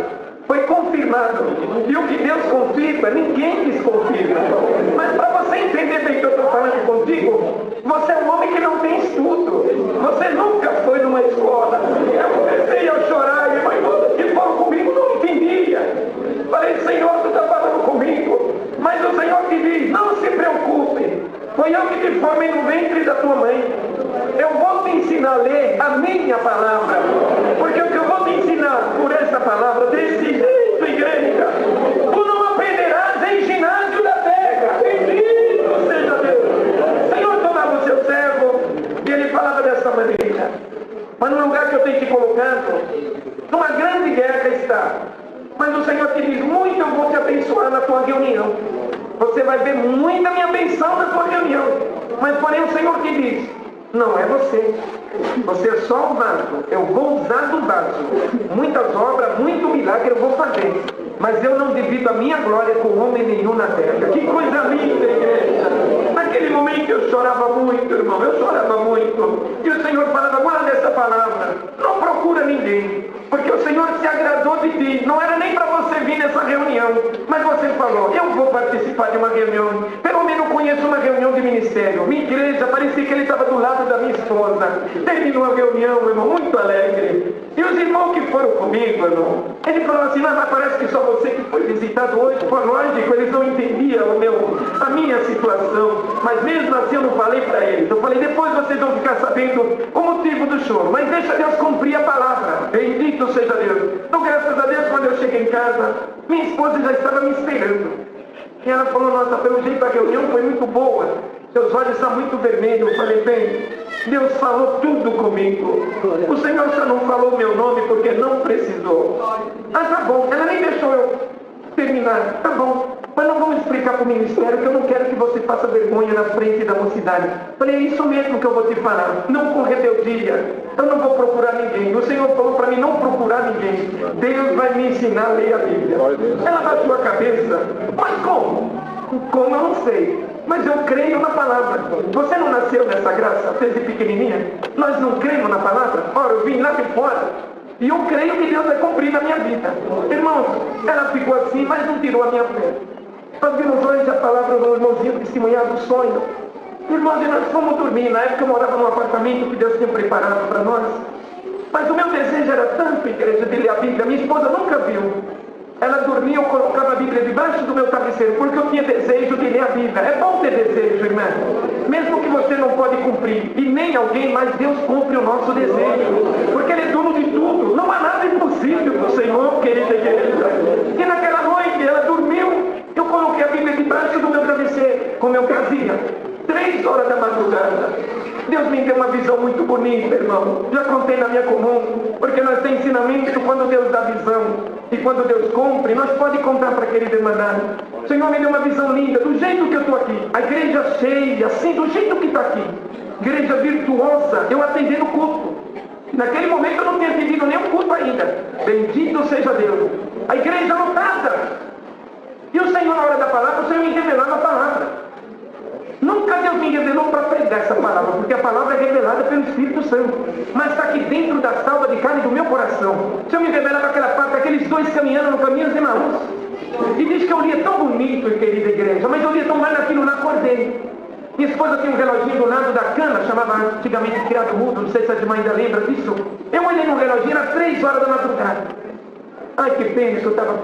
foi confirmado. E o que Deus confirma, ninguém desconfirma. Mas para você entender bem o que eu estou falando contigo, você é um homem que não tem estudo. Você nunca foi numa escola. Eu comecei a chorar, irmão, todos que foram comigo não entendia. Falei, Senhor, tu está falando comigo. Mas o Senhor te diz, não se preocupe. Foi eu que te formei no ventre da tua mãe. Eu vou te ensinar a ler a minha palavra. Porque o que eu vou te ensinar por essa palavra, desse jeito, igreja, tu não aprenderás em ginásio da terra. Bendito seja Deus. O Senhor tomava o seu servo e ele falava dessa maneira. Mas no lugar que eu tenho te colocado, numa grande guerra está. Mas o Senhor te diz, muito eu vou te abençoar na tua reunião. Você vai ver muita minha benção na tua reunião. Mas porém o Senhor te diz, não é você. Você é só o vaso. Eu vou usar do vaso. Muitas obras, muito milagre eu vou fazer. Mas eu não divido a minha glória com homem nenhum na terra. Que coisa linda, igreja. Naquele momento eu chorava muito, irmão. Eu chorava muito. E o Senhor falava, guarda essa palavra. Não procura ninguém. Porque o Senhor se agradou de ti. Não era nem para você vir nessa reunião. Mas você falou, eu vou participar de uma reunião. Pelo menos conheço uma reunião de ministério. Minha igreja, parecia que ele estava do lado da minha esposa. Terminou a reunião, irmão, muito alegre. E os irmãos que foram comigo, irmão, ele falou assim, mas parece que só você que foi visitado hoje. Foi lógico, eles não entendiam a minha situação. Mas mesmo assim eu não falei para eles. Eu falei, depois vocês vão ficar sabendo o motivo do choro. Mas deixa Deus cumprir a palavra. Bendito seja Deus. Então, graças a Deus, quando eu cheguei em casa, minha esposa já estava me esperando. E ela falou, nossa, pelo jeito a reunião foi muito boa. Seus olhos estão muito vermelhos. Eu falei, bem, Deus falou tudo comigo. O Senhor só não falou meu nome porque não precisou. Ah, tá bom. Ela nem deixou eu terminar. Tá bom. Mas não vamos explicar para o ministério que eu não quero que você faça vergonha na frente da mocidade. Falei, é isso mesmo que eu vou te falar. Não com rebeldia. Eu não vou procurar ninguém. O Senhor falou para mim não procurar ninguém. Deus vai me ensinar a ler a Bíblia. Ela baixou a cabeça. Mas como? Como eu não sei. Mas eu creio na palavra. Você não nasceu nessa graça desde pequenininha? Nós não cremos na palavra? Ora, eu vim lá de fora. E eu creio que Deus vai cumprir na minha vida. Irmãos, Ela ficou assim, mas não tirou a minha fé. Nós vimos hoje a palavra do irmãozinho testemunhar do sonho. Irmãos, e nós fomos dormir. Na época eu morava num apartamento que Deus tinha preparado para nós. Mas o meu desejo era tanto, igreja, de ler a Bíblia. Minha esposa nunca viu. Ela dormia, eu colocava a Bíblia debaixo do meu travesseiro, porque eu tinha desejo de ler a Bíblia. É bom ter desejo, irmã. Mesmo que você não pode cumprir, e nem alguém, mas Deus cumpre o nosso desejo. Porque Ele é dono de tudo. Não há nada impossível para o Senhor, querida igreja. E naquela noite, ela dormiu, eu coloquei a Bíblia debaixo do meu travesseiro, como eu fazia. 3 horas da madrugada. Deus me deu uma visão muito bonita, irmão. Já contei na minha comum, porque nós temos ensinamento quando Deus dá visão e quando Deus cumpre, nós podemos contar para aquele demandado. O Senhor me deu uma visão linda, do jeito que eu estou aqui. A igreja cheia, assim, do jeito que está aqui. Igreja virtuosa, eu atendendo o culto. Naquele momento eu não tinha atendido nenhum culto ainda. Bendito seja Deus. A igreja lotada. E o Senhor, na hora da palavra, o Senhor me revelava a palavra. Nunca Deus me revelou para pregar essa palavra, porque a palavra é revelada pelo Espírito Santo, mas está aqui dentro da salva de carne do meu coração. O Senhor me revelava aquela parte, aqueles 2 caminhando no caminho de Emaús. E diz que eu lia tão bonito, querida igreja, mas eu lia tão mais naquilo, não acordei. Minha esposa tinha um reloginho do lado da cama, chamava antigamente criado mudo, não sei se a irmã ainda lembra disso. Eu olhei no reloginho, era 3 horas da madrugada. Ai, que pena que eu estava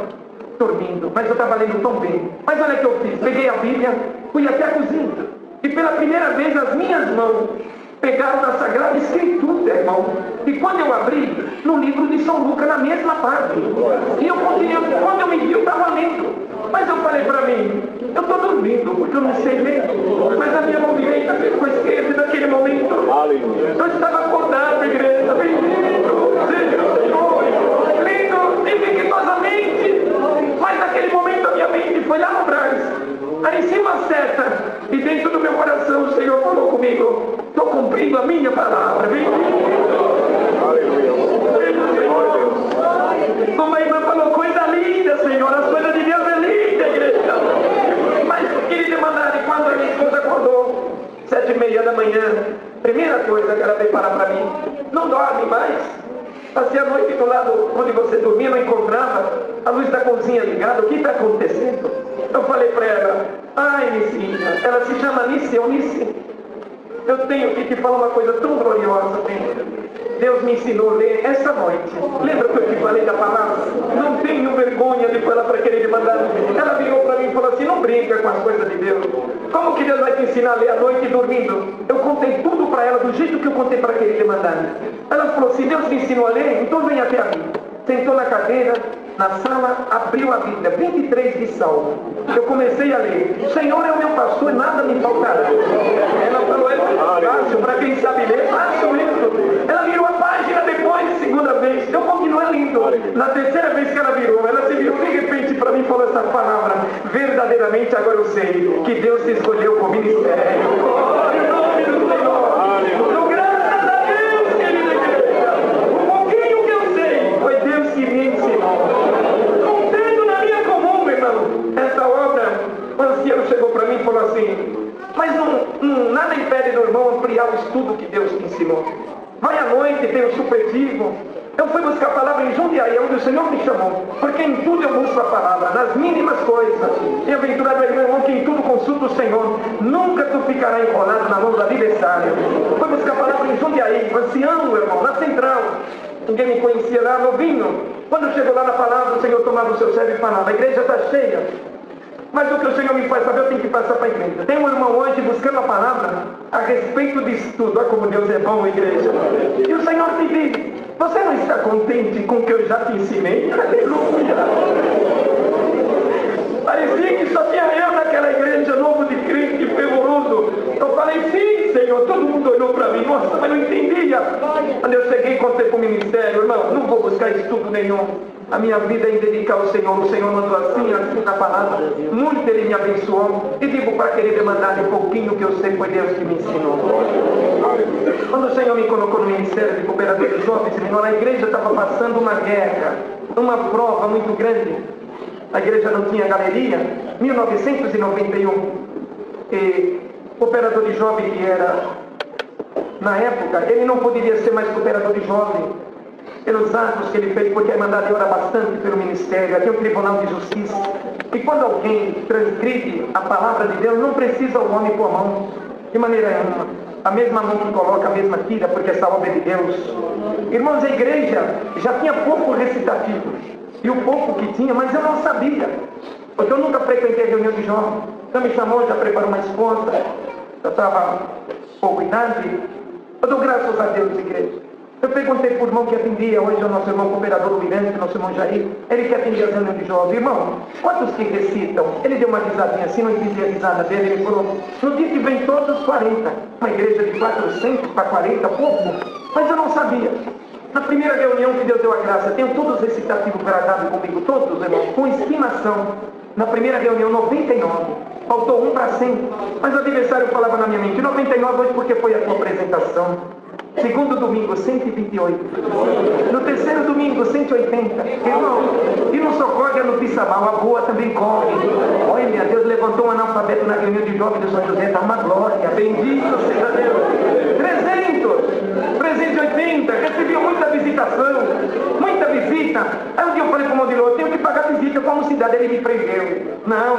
dormindo, mas eu estava lendo tão bem. Mas olha o que eu fiz, peguei a Bíblia, fui até a cozinha, e pela primeira vez as minhas mãos pegaram na Sagrada Escritura, irmão. E quando eu abri, no livro de São Lucas, na mesma parte. E eu continuei, quando eu me vi, eu estava lendo. Mas eu falei para mim, eu estou dormindo, porque eu não sei ler. Mas a minha mão direita ficou esquerda naquele momento. Eu estava acordado, igreja, bendito seja o Senhor, lendo dignitosamente. Mas naquele momento a minha mente foi lá no Brás. Aí em cima seta, e dentro do meu coração o Senhor falou comigo, estou cumprindo a minha palavra. Como a irmã falou, coisa linda, Senhor, as coisas de Deus é linda, igreja. Mas queria demandar, e quando a minha esposa acordou, 7h30 da manhã, primeira coisa que ela veio falar para mim, não dorme mais. Passei a noite do lado onde você dormia, não encontrava a luz da cozinha ligada, o que está acontecendo? Eu falei para ela, ai, Nicinha, ela se chama Nice, eu tenho que te falar uma coisa tão gloriosa, Deus me ensinou a ler essa noite. Lembra que eu te falei da palavra? Não tenho vergonha de falar para aquele mandar. Ela virou para mim e falou assim, não brinca com as coisas de Deus. Como que Deus vai te ensinar a ler à noite dormindo? Eu contei tudo para ela do jeito que eu contei para aquele mandar. Ela falou assim, Deus te ensinou a ler? Então vem até a mim. Sentou na cadeira, na sala, abriu a Bíblia, 23 de Salmo. Eu comecei a ler, o Senhor é o meu pastor e nada me faltará. Ela falou, é fácil, para quem sabe ler, fácil mesmo. Ela virou a página depois, segunda vez, eu continuei lendo. Na terceira vez que ela virou, ela se virou de repente para mim e falou essa palavra, verdadeiramente agora eu sei que Deus se escolheu como ministério. Glória ao nome do Senhor. Então, graças a Deus, querida igreja, o pouquinho que eu sei, foi Deus que me ensinou. Essa obra, o ancião chegou para mim e falou assim, mas nada impede do irmão ampliar o estudo que Deus te ensinou. Vai à noite, tem o supletivo. Eu fui buscar a palavra em Jundiaí, onde o Senhor me chamou, porque em tudo eu busco a palavra, nas mínimas coisas. E aventurado é meu irmão que em tudo consulta o Senhor, nunca tu ficará enrolado na mão do adversário. Fui buscar a palavra em Jundiaí, ancião, irmão, na central. Ninguém me conhecia lá, novinho. Quando chegou lá na palavra, o Senhor tomava o seu servo e falava, a igreja está cheia. Mas o que o Senhor me faz saber, eu tenho que passar para a igreja. Tem um irmão hoje buscando a palavra a respeito disso tudo. Olha como Deus é bom, igreja. E o Senhor te diz, você não está contente com o que eu já te ensinei? Aleluia! Parecia que só tinha eu naquela igreja, novo de crente, fervoroso. Eu falei, sim, Senhor. Todo mundo olhou para mim, nossa, mas não entendia. Quando eu cheguei e contei para o ministério, irmão, não vou buscar estudo nenhum. A minha vida é em dedicar ao Senhor. O Senhor mandou assim na palavra. Muito Ele me abençoou. E digo para aquele demandar um pouquinho que eu sei, foi Deus que me ensinou. Quando o Senhor me colocou no ministério de cooperador de jovens, a igreja estava passando uma guerra, uma prova muito grande. A igreja não tinha galeria. 1991. E o cooperador de jovem que era, na época, ele não poderia ser mais cooperador de jovem. pelos atos que ele fez, porque a Irmandade ora bastante pelo ministério, aqui é o Tribunal de Justiça. E quando alguém transgride a palavra de Deus, não precisa o homem pôr a mão, de maneira nenhuma. A mesma mão que coloca, a mesma tira, porque essa obra é de Deus. Irmãos, a igreja já tinha pouco recitativo, e o pouco que tinha, mas eu não sabia, porque eu nunca frequentei reunião de jovens. Então me chamou, já preparou uma esposa, eu estava pouco idade. Eu dou graças a Deus, igreja. Eu perguntei para o irmão que atendia, hoje é o nosso irmão cooperador, o Mirante, nosso irmão Jair, ele que atendia as reuniões de jovens. Irmão, quantos que recitam? Ele deu uma risadinha assim, não entendi a risada dele, ele falou, no dia que vem todos, 40. Uma igreja de 400 para 40, pouco. Mas eu não sabia. Na primeira reunião que Deus deu a graça, tenho todos os recitativos gravados comigo, todos, irmãos, com estimação. Na primeira reunião, 99. Faltou 1 para 100. Mas o adversário falava na minha mente, 99 hoje porque foi a tua apresentação. Segundo domingo, 128. No terceiro domingo, 180. Irmão, e não só corre no Pissamal, a boa também corre. Olha, Deus levantou um analfabeto na reunião de jovens de São José, dá uma glória. Bendito seja Deus. 380. Recebi muita visitação, muita visita. Aí um dia eu falei para o Modilô, eu tenho que pagar visita como cidade. Ele me prendeu. Não,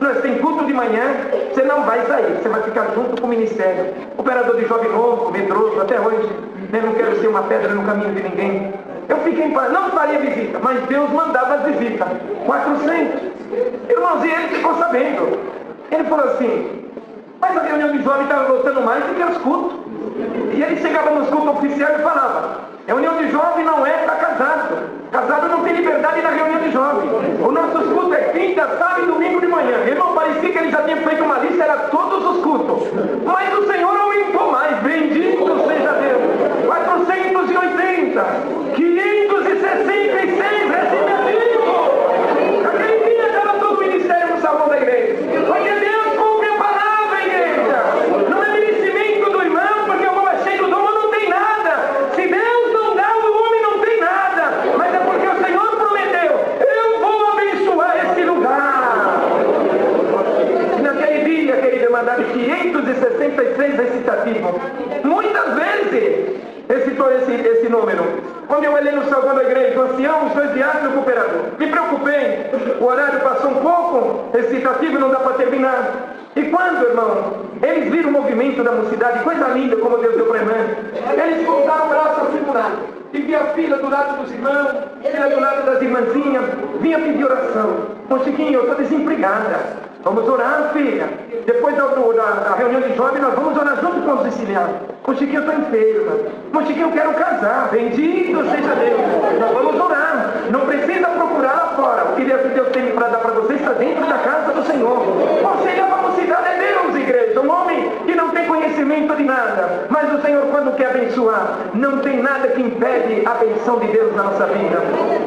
nós tem culto de manhã, você não vai sair, você vai ficar junto com o ministério. Operador de jovem novo, medroso, até hoje, eu não quero ser uma pedra no caminho de ninguém. Eu fiquei em paz, não faria visita, mas Deus mandava as visitas. 400. Irmãos, e ele ficou sabendo. Ele falou assim, mas a reunião de jovem estava lotando mais do que os cultos. E ele chegava nos cultos oficiais e falava, reunião de jovem não é para casado. Casado não tem liberdade na reunião de jovem. O nosso culto é quinta, sábado e domingo de manhã. Irmão, parecia que ele já tinha feito uma lista, era todos os cultos. Mas o Senhor aumentou mais. Bendito seja Deus. 480. 566 recebimento. Aquele dia estava todo o ministério no salão da igreja. Porque Deus cumpre a palavra, igreja. Não é merecimento do irmão, porque o irmão é cheio do dom, não tem nada. Se Deus não dá, o homem não tem nada. Mas é porque o Senhor prometeu, eu vou abençoar esse lugar. Naquele dia, querida, mandaram 566 recitativos. Muitas vezes recitou esse número. Quando eu olhei no salão da igreja, o ancião, os dois diáconos e o cooperador. Me preocupei, o horário passou um pouco, recitativo não dá para terminar. E quando, irmão, eles viram o movimento da mocidade, coisa linda como Deus deu para a irmã, eles colocaram o braço assim do lado. E via a fila do lado dos irmãos, fila do lado das irmãzinhas, vinha pedir oração. Ô Chiquinho, eu estou desempregada. Vamos orar, filha. Depois da reunião de jovens, nós vamos orar junto com os auxiliares. Ô Chiquinho, eu estou enferma. Ô Chiquinho, eu quero casar. Bendito seja Deus. Nós vamos orar. Não precisa procurar lá fora. O que Deus tem para dar para você está dentro da casa do Senhor. Você é a mocidade é Deus, igreja. Um homem que não tem conhecimento de nada. Mas o Senhor, quando quer abençoar, não tem nada que impede a benção de Deus na nossa vida.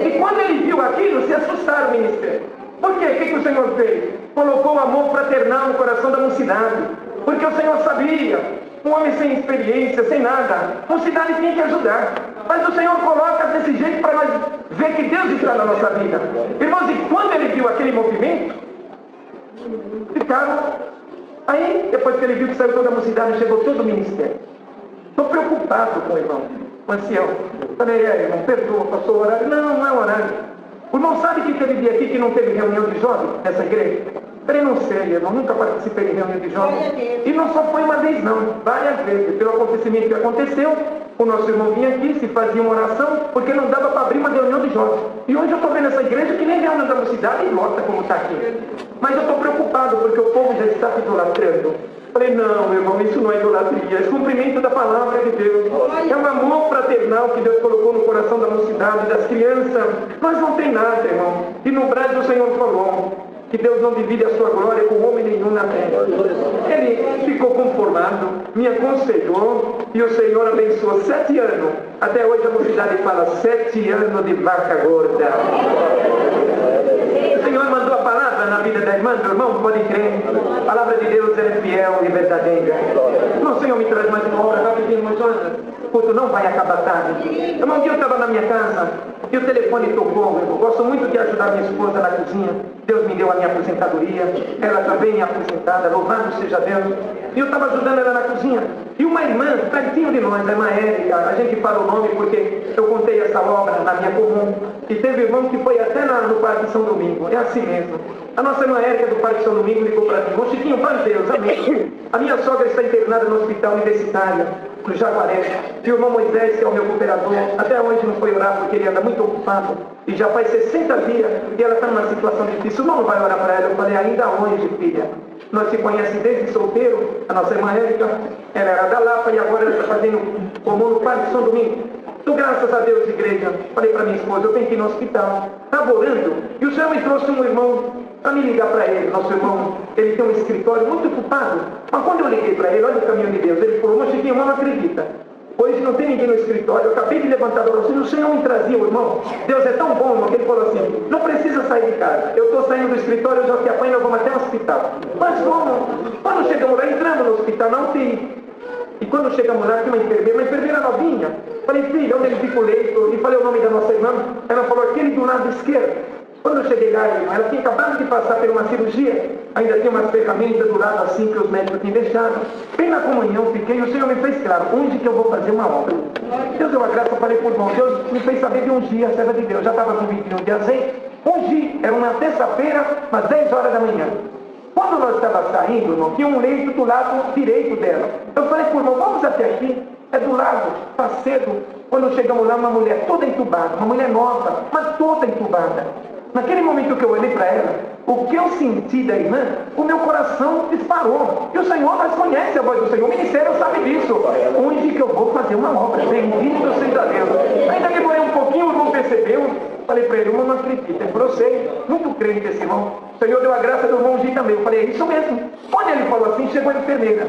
E quando ele viu aquilo, se assustaram o ministério. Por quê? O que o Senhor fez? Colocou o amor fraternal no coração da mocidade. Porque o Senhor sabia, um homem sem experiência, sem nada, a mocidade tinha que ajudar. Mas o Senhor coloca desse jeito para nós ver que Deus está na nossa vida. Irmãos, e quando ele viu aquele movimento, ficaram. Aí, depois que ele viu que saiu toda a mocidade, chegou todo o ministério. Estou preocupado com o irmão, o ancião. Falei, irmão, perdoa, passou o horário. Não é horário. O irmão sabe que teve dia aqui que não teve reunião de jovens nessa igreja? Eu não sei, irmão, nunca participei de reunião de jovens. E não só foi uma vez não, várias vezes. Pelo acontecimento que aconteceu, o nosso irmão vinha aqui, se fazia uma oração, porque não dava para abrir uma reunião de jovens. E hoje eu estou vendo essa igreja que nem reunião da mocidade e lota como está aqui. Mas eu estou preocupado porque o povo já está idolatrando. Falei, não, meu irmão, isso não é idolatria, é cumprimento da palavra de Deus. É um amor fraternal que Deus colocou no coração da mocidade, das crianças. Mas não tem nada, irmão. E no Brasil o Senhor falou que Deus não divide a sua glória com homem nenhum na terra. Ele ficou conformado, me aconselhou e o Senhor abençoou 7 anos. Até hoje a mocidade fala 7 anos de vaca gorda. O Senhor mandou a palavra na vida da irmã, do irmão, pode crer. A palavra de Deus é fiel e verdadeira. O Senhor me traz mais uma obra rapidinho, irmão Jonas. o culto não vai acabar tarde. Um dia eu estava na minha casa e o telefone tocou. Eu gosto muito de ajudar minha esposa na cozinha. Deus me deu a minha aposentadoria, ela também é aposentada, louvado seja Deus. E eu estava ajudando ela na cozinha. E uma irmã, pertinho de nós, a irmã Érica, a gente fala o nome porque eu contei essa obra na minha comum. E teve irmão que foi até no Parque São Domingo, é assim mesmo. A nossa irmã Érica do Parque São Domingo ligou para mim: "Ô Chiquinho, para Deus, amém. A minha sogra está internada no hospital universitário, no Jaguaré. E o irmão Moisés, que é o meu cooperador, até hoje não foi orar porque ele anda muito ocupado. E já faz 60 dias e ela está numa situação difícil. O irmão não vai orar para ela?" Eu falei: "Ainda hoje, filha. Nós se conhecemos desde solteiro, a nossa irmã Érica, ela era da Lapa e agora ela está fazendo comum no Parque São Domingo. Então, graças a Deus, igreja." Falei para minha esposa: "Eu tenho que ir no hospital." Estava orando e o Senhor me trouxe um irmão para me ligar para ele. Nosso irmão, ele tem um escritório muito ocupado. Mas quando eu liguei para ele, olha o caminho de Deus, ele falou: "Meu Chiquinho, não acredita. Hoje não tem ninguém no escritório. Eu acabei de levantar da oração e o Senhor me trazia, o irmão. Deus é tão bom, irmão, que ele falou assim: não precisa sair de casa. Eu estou saindo do escritório, eu já te apanho, nós vamos até o hospital." Mas como? Quando chegamos lá, entramos no hospital, na UTI. E quando chegamos lá, tinha uma enfermeira novinha. Falei: "Filha, onde ele fica o leito?" E falei o nome da nossa irmã. Ela falou: "Aquele do lado esquerdo." Quando eu cheguei lá, ela tinha acabado de passar por uma cirurgia, ainda tinha umas ferramentas do lado assim que os médicos tinham deixado. Bem na comunhão fiquei, e o Senhor me fez claro: onde que eu vou fazer uma obra? Deus deu a graça, eu falei por irmão, Deus me fez saber de ungir a serva de Deus. Já estava com 21 de azeite, ungi, era uma terça-feira, às 10 horas da manhã. Quando nós estávamos saindo, irmão, tinha um leito do lado direito dela. Eu falei por irmão: vamos até aqui, é do lado, está cedo. Quando chegamos lá, uma mulher toda entubada, uma mulher nova, mas toda entubada. Naquele momento que eu olhei para ela, o que eu senti da irmã, o meu coração disparou. E o Senhor, nós conhece a voz do Senhor, o ministério sabe disso. Onde que eu vou fazer uma obra? Bendito seja Deus. Ainda demorei um pouquinho, o irmão percebeu. Falei para ele: "Irmão, não acredito." Ele falou: "Eu sei, muito crente esse irmão. O Senhor deu a graça do irmão Gi também." Eu falei: "É isso mesmo." Quando ele falou assim, chegou a enfermeira: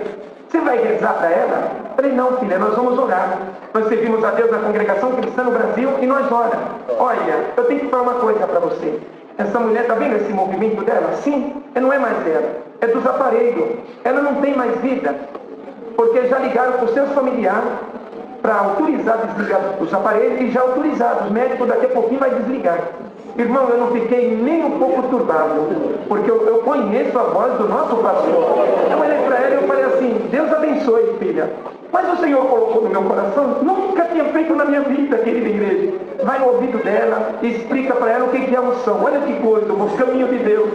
"Você vai rezar para ela?" Eu falei: "Não, filha, nós vamos orar. Nós servimos a Deus na congregação cristã no Brasil e nós oramos." Olha, eu tenho que falar uma coisa para você. Essa mulher, está vendo esse movimento dela? Sim, não é mais dela, é dos aparelhos. Ela não tem mais vida, porque já ligaram para os seus familiares para autorizar desligar os aparelhos e já autorizaram. Os médicos daqui a pouquinho vai desligar. Irmão, eu não fiquei nem um pouco turbado, porque eu conheço a voz do nosso pastor. Eu olhei para ela e eu falei assim: "Deus abençoe, filha." Mas o Senhor colocou no meu coração, nunca tinha feito na minha vida, querida igreja. Vai no ouvido dela e explica para ela o que é unção. Olha que coisa, o caminho de Deus.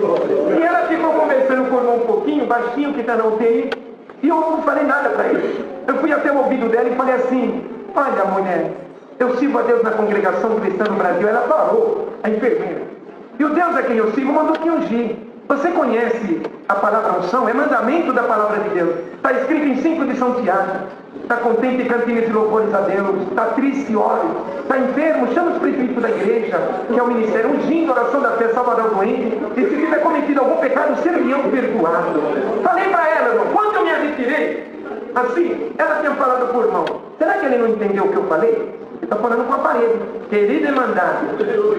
E ela ficou conversando com o irmão um pouquinho, baixinho, que está na UTI, e eu não falei nada para ele. Eu fui até o ouvido dela e falei assim: "Olha, mulher, eu sirvo a Deus na congregação cristã no Brasil." Ela parou, a enfermeira. "E o Deus a quem eu sirvo mandou te ungir. Você conhece a palavra unção? É mandamento da palavra de Deus. Está escrito em 5 de São Tiago. Está contente e cante e louvores a Deus. Está triste e ore. Está enfermo, chama os prefeitos da igreja, que é o ministério, ungindo a oração da fé, salvará o doente. E se tiver cometido algum pecado, seriam perdoados." Falei para ela, irmão, quando eu me retirei, assim, ela tinha falado por irmão: "Será que ele não entendeu o que eu falei?" Ele está falando com a parede. Querido irmandade,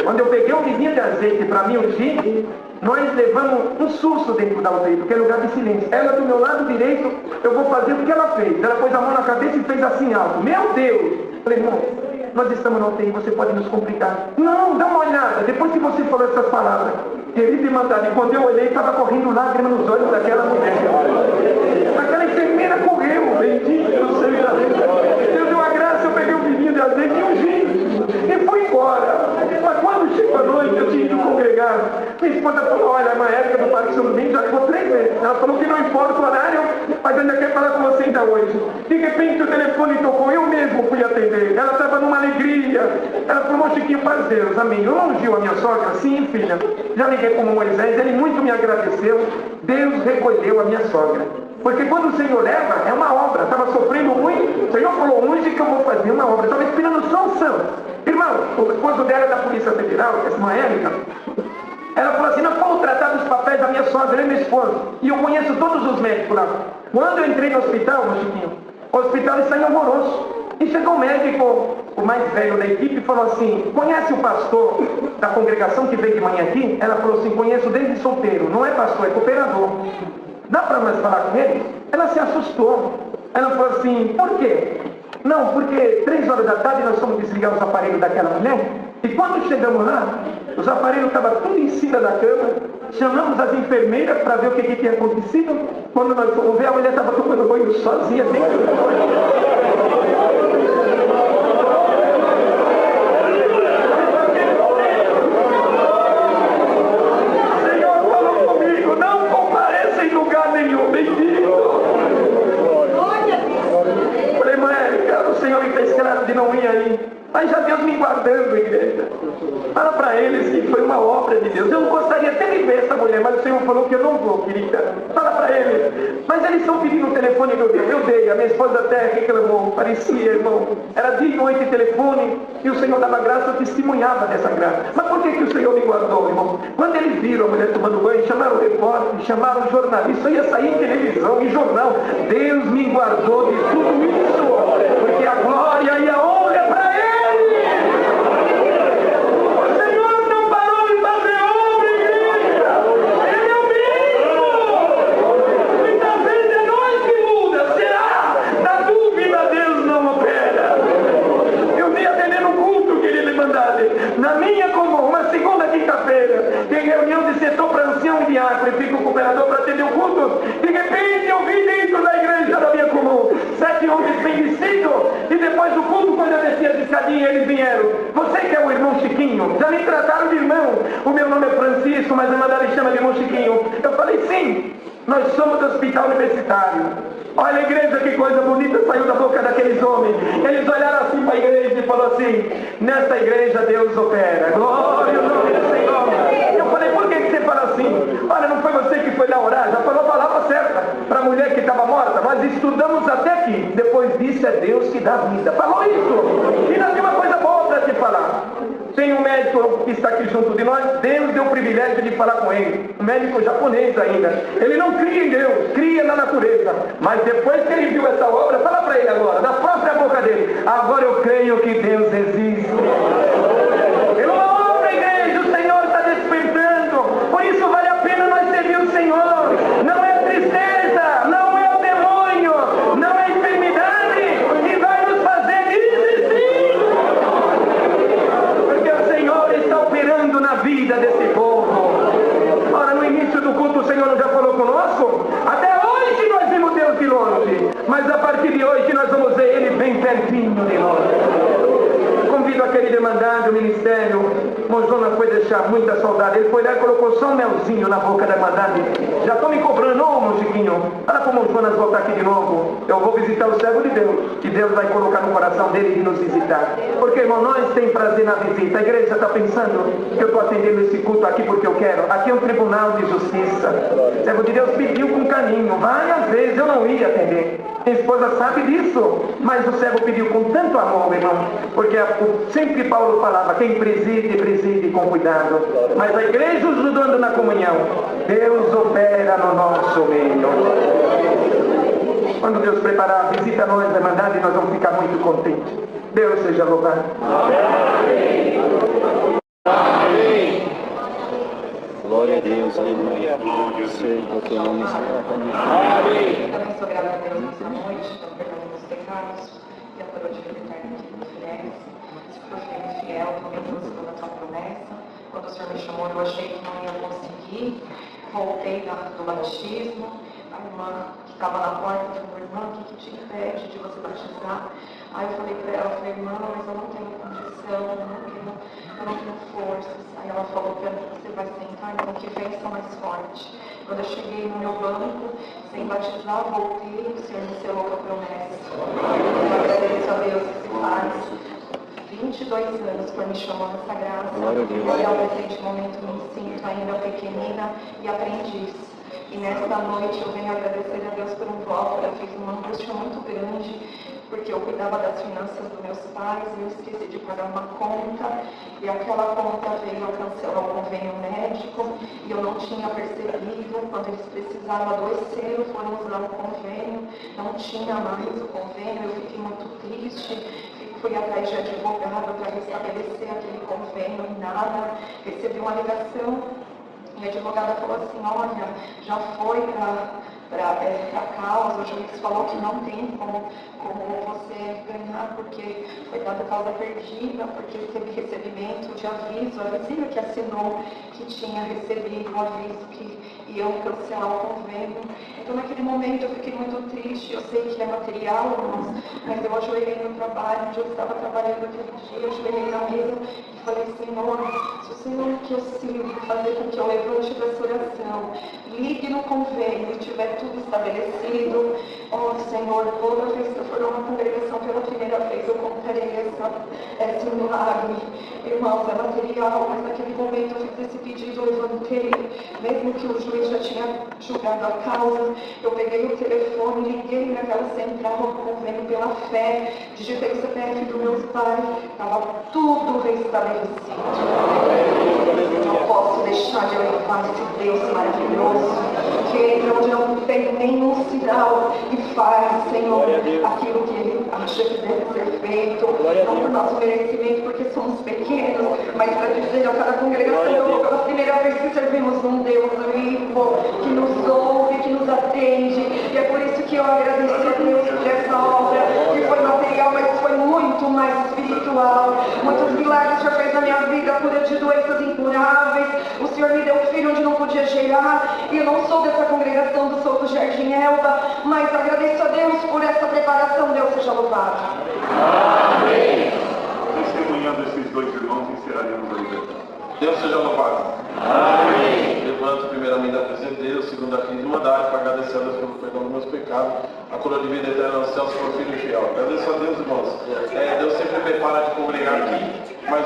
quando eu peguei um vidinho de azeite para mim ungir, nós levamos um susto dentro da UTI, porque é lugar de silêncio. Ela do meu lado direito, eu vou fazer o que ela fez. Ela pôs a mão na cabeça e fez assim alto: "Meu Deus!" Falei: "Irmão, nós estamos na UTI, você pode nos complicar." "Não, dá uma olhada." Depois que você falou essas palavras, querido irmandade, quando eu olhei, estava correndo lágrimas nos olhos daquela mulher. Aquela enfermeira correu, bendito seja Deus. Deus deu a graça, eu peguei um vidinho de azeite e ungi. E fui embora. Mas quando chegou a noite, eu tinha ido congregar. Minha esposa falou: "Olha, na época do Parque São Domingo já ligou 3 vezes. Ela falou que não importa o horário, mas ainda quer falar com você ainda hoje." De repente o telefone tocou, eu mesmo fui atender. Ela estava numa alegria. Ela falou: "Chiquinho, faz Deus, amém." Eu não ungiu a minha sogra? "Sim, filha. Já liguei para o Moisés, ele muito me agradeceu." Deus recolheu a minha sogra. Porque quando o Senhor leva, é uma obra. Estava sofrendo muito. O Senhor falou: "Onde que eu vou fazer uma obra?" Estava esperando só unção. Irmão, o esposo dela é da Polícia Federal, essa irmã Érica, ela falou assim: "Nós fomos tratar dos papéis da minha sogra e minha esposa. E eu conheço todos os médicos lá." Quando eu entrei no hospital, meu Chiquinho, o hospital está em Alvoroço. E chegou o médico, o mais velho da equipe, e falou assim: "Conhece o pastor da congregação que veio de manhã aqui?" Ela falou assim: "Conheço desde solteiro. Não é pastor, é cooperador. Dá para nós falar com ele?" Ela se assustou. Ela falou assim: "Por quê?" Não, porque 3 horas da tarde nós fomos desligar os aparelhos daquela mulher. E quando chegamos lá, os aparelhos estavam tudo em cima da cama. Chamamos as enfermeiras para ver o que tinha acontecido. Quando nós fomos ver, a mulher estava tomando banho sozinha dentro do banho. De não ir aí, mas já Deus me guardando, igreja. Fala para eles que foi uma obra de Deus. Eu não gostaria até de ver essa mulher, mas o Senhor falou que eu não vou, querida. Fala para eles. Mas eles estão pedindo o telefone que eu dei. A minha esposa até reclamou, parecia, irmão. Era dia e noite telefone, e o Senhor dava graça, eu testemunhava dessa graça. Mas por que o Senhor me guardou, irmão? Quando eles viram a mulher tomando banho, chamaram o repórter, chamaram o jornalista, eu ia sair em televisão, em jornal. Deus me guardou de tudo isso, porque a glória e a honra é para Ele. O Senhor não parou de fazer obra, igreja. Ele é o mesmo. Muitas vezes é nós que muda. Será? Na dúvida, Deus não opera. Eu vim atendendo um culto, querido irmandade. Na minha comum, uma segunda quinta-feira, tem reunião de setor para ancião e diácono, e fica o cooperador para atender o culto. De repente eu vi dentro da igreja da minha comum 7 homens bem vestidos, e depois do culto, quando eu desci as escadinhas, eles vieram. Você que é o irmão Chiquinho? Já me trataram de irmão. O meu nome é Francisco, mas a irmã me chama de irmão Chiquinho. Eu falei, sim, nós somos do hospital universitário. Olha a igreja, que coisa bonita saiu da boca daqueles homens. Eles olharam assim para a igreja e falaram assim, nessa igreja Deus opera. Glória ao nome do Senhor. Eu falei, por que você fala assim? Olha, não foi você que foi lá orar? Já falou a palavra certa para a mulher que estava morta. Mas estudamos até aqui. Depois disso é Deus que dá vida. Falou isso. E ainda tem uma coisa boa para te falar. Tem um médico que está aqui junto de nós. Deus deu o privilégio de falar com ele. Um médico japonês ainda. Ele não cria em Deus, cria na natureza. Mas depois que ele viu essa obra, fala para ele agora, da própria boca dele, agora eu creio que Deus existe. Pela obra, igreja, o Senhor está despertando. Por isso vale a pena nós servir o Senhor. Não é tristeza, não é o demônio, não é enfermidade que vai nos fazer desistir. Porque o Senhor está operando na vida desse povo. Ora, no início do culto o Senhor já falou conosco. Até hoje nós vimos Deus de longe, mas a partir de hoje nós vamos ver Ele bem pertinho de nós. Convido a querida irmandade, o ministério. O Jonas foi deixar muita saudade. Ele foi lá e colocou só um melzinho na boca da irmandade. Já estão me cobrando, ô Mochiquinho. Olha como o Jonas voltar aqui de novo. Eu vou visitar o servo de Deus, que Deus vai colocar no coração dele de nos visitar. Porque, irmão, nós temos prazer na visita. A igreja está pensando que eu estou atendendo esse culto aqui porque eu quero. Aqui é um tribunal de justiça. O servo de Deus pediu com carinho. Várias vezes eu não ia atender. Minha esposa sabe disso. Mas o servo pediu com tanto amor, irmão. Porque sempre Paulo falava, quem preside, preside com cuidado. Mas a igreja ajudando na comunhão. Deus opera no nosso meio. Quando Deus preparar a visita a nós, a irmandade, nós vamos ficar muito contentes. Deus seja louvado. Amém. Amém. Glória a Deus, aleluia. Seja o teu nome. Amém. Também sou grata a Deus nessa noite, pelo perdão dos pecados e a coroa de vida eterna que me oferece. Eu fui fiel, também buscando a tua promessa. Quando o Senhor me chamou, eu achei que não ia conseguir. Voltei do batismo. A irmã que estava na porta falou, irmã, o que te impede de você batizar? Aí eu falei para ela, irmã, mas eu não tenho condição, eu não tenho forças. Aí ela falou, que você vai sentar, então que vença mais forte. Quando eu cheguei no meu banco, sem batizar, voltei, o Senhor me selou com a promessa. Eu agradeço a Deus que se faz 22 anos por me chamar nessa graça. E ao presente momento me sinto ainda pequenina e aprendiz. E nesta noite eu venho agradecer a Deus por um voto que eu fiz uma angústia muito grande, porque eu cuidava das finanças dos meus pais e eu esqueci de pagar uma conta, e aquela conta veio a cancelar o convênio médico, e eu não tinha percebido, quando eles precisavam adoecer, foram usar o convênio, não tinha mais o convênio, eu fiquei muito triste. Fui atrás de advogado para restabelecer aquele convênio e nada. Recebi uma ligação E a advogada falou assim, olha, já foi para a causa, o juiz falou que não tem como você ganhar, porque foi dada causa perdida, porque teve recebimento de aviso, a vizinha que assinou que tinha recebido o aviso que iam cancelar o convênio. Então naquele momento eu fiquei muito triste, eu sei que é material, irmãos, mas eu ajoelhei no trabalho, onde eu estava trabalhando aquele dia, eu ajoelhei na mesa e falei, Senhor, se o Senhor que eu sirvo fazer com que eu levante dessa oração, ligue no convênio e tiver tudo estabelecido, ó Senhor, toda vez que eu for numa congregação pela primeira vez, eu contarei esse milagre. Irmãos, é material, mas naquele momento eu fiz esse pedido, eu levantei, mesmo que o juiz já tinha julgado a causa, eu peguei o telefone, liguei naquela central do convênio pela fé, digitei o CPF dos meus pais, estava tudo restabelecido. Não posso deixar de louvar esse Deus maravilhoso, que entra onde não tem nenhum sinal e faz, Senhor, aquilo que Ele acha que deve ser feito, não por nosso merecimento, porque somos pequenos, mas para dizer a cada congregação que eu vou pela primeira vez que servimos um Deus vivo, que nos ouve, que nos atende, e é por isso que eu agradeço a Deus por essa obra, que foi material, mas foi muito mais espiritual. Muitos milagres já fez na minha vida, cura de doenças incuráveis. O Senhor me deu um filho onde não podia gerar, e eu não sou dessa congregação do Souto Jardim Elba, mas agradeço a Deus por essa preparação. Deus seja louvado. Amém. Testemunhando esses dois irmãos, encerraremos a libertação. Deus seja louvado. Amém. Levanto primeiramente a presença de Deus, segundo a quinta humanidade, para agradecer a Deus pelo perdão dos meus pecados, a coroa de vida eterna aos céus por filho fiel. Agradeço a Deus, irmãos. Deus sempre prepara de congregar aqui, mas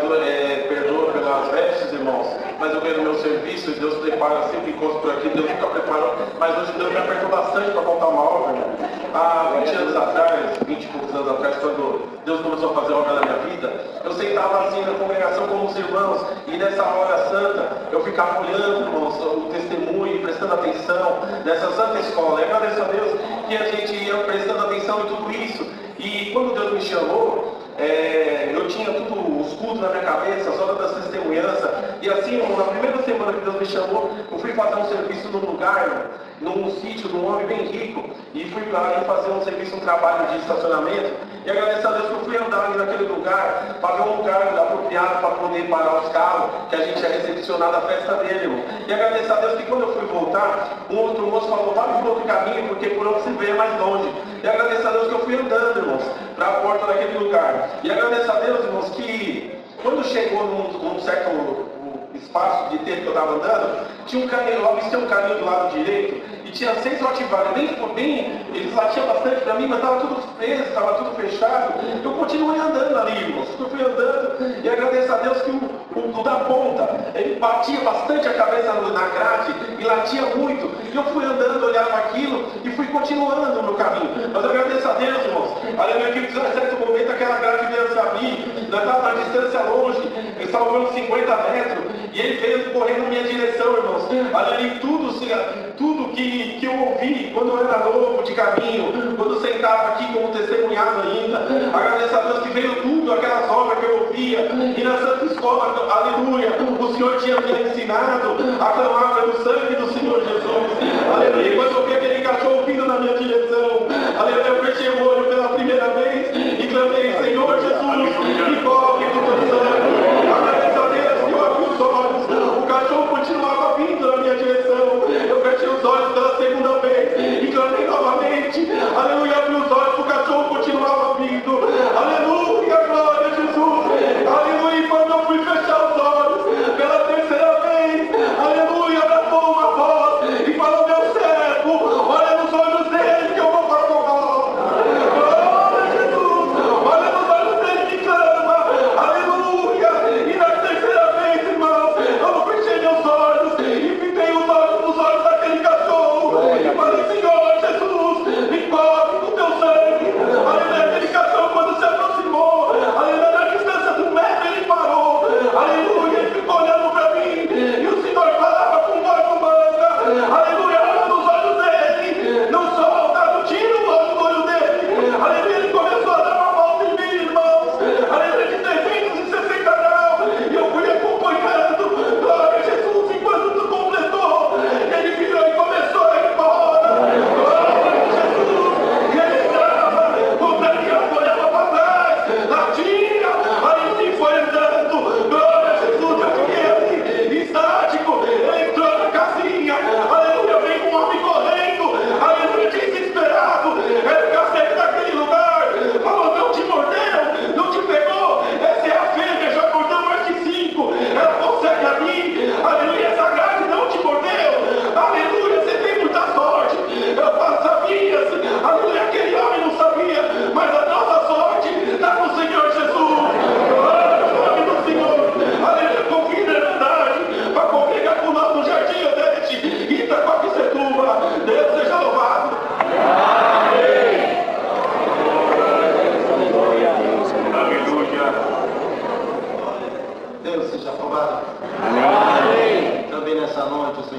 perdoa pelas vestes, irmãos. Mas eu venho no meu serviço e Deus prepara sempre encontro por aqui, Deus nunca preparou. Mas hoje Deus me apertou bastante para contar uma obra, irmão. Há 20 anos atrás, 20 e poucos anos atrás, quando Deus começou a fazer obra na minha vida, eu sentava assim na congregação com os irmãos, e nessa hora santa, eu ficava olhando, irmãos, o testemunho e prestando atenção nessa santa escola. E agradeço a Deus que a gente ia prestando atenção em tudo isso. E quando Deus me chamou, eu tinha tudo, os cultos na minha cabeça, as horas da testemunhança, e assim, na primeira semana que Deus me chamou, eu fui fazer um serviço num lugar, num sítio de um homem bem rico, e fui lá fazer um serviço, um trabalho de estacionamento, e agradeço a Deus que eu fui andar ali naquele lugar, para ver um lugar apropriado para poder parar os carros, que a gente ia recepcionar da festa dele, irmão. E agradeço a Deus que quando eu fui voltar, um outro moço falou, vai por outro caminho, porque por onde se vê é mais longe. E agradeço a Deus que eu fui andando, irmãos, para a porta daquele lugar. E agradeço a Deus, irmãos, que quando chegou num certo espaço de tempo que eu estava andando, tinha um caminho, lá tinha um caminho do lado direito, e tinha 6 Rottweiler, eles latiam bastante para mim, mas estava tudo preso, estava tudo fechado. Eu continuei andando ali, irmãos, eu fui andando, e agradeço a Deus que o da ponta, ele batia bastante a cabeça na grade, e latia muito, e eu fui andando, olhava aquilo, e fui continuando no meu caminho. Mas eu agradeço a Deus, irmãos, aleluia, que em certo momento aquela grade veio se abrir, na distância longe, eles estavam vendo 50 metros, e ele veio correndo na minha direção, irmãos. Ali tudo que eu ouvi quando eu era novo de caminho, quando eu sentava aqui como testemunhado ainda, agradeço a Deus que veio tudo, aquelas obras que eu ouvia, e na Santa Escola, aleluia, o Senhor tinha me ensinado a clamar pelo sangue do Senhor Jesus, aleluia. Quando eu vi aquele cachorro vindo na minha direção, aleluia, eu fechei o olho pela primeira vez e clamei, Senhor Jesus, me cobre com teu sangue. Agradeço a Deus que eu abri os olhos, o cachorro continuava vindo na minha direção, eu fechei os olhos pela segunda vez e clamei novamente, aleluia, abri os olhos, o cachorro continuava vindo, aleluia, glória a Jesus, aleluia. E quando eu fui fechar os olhos pela terceira vez, aleluia,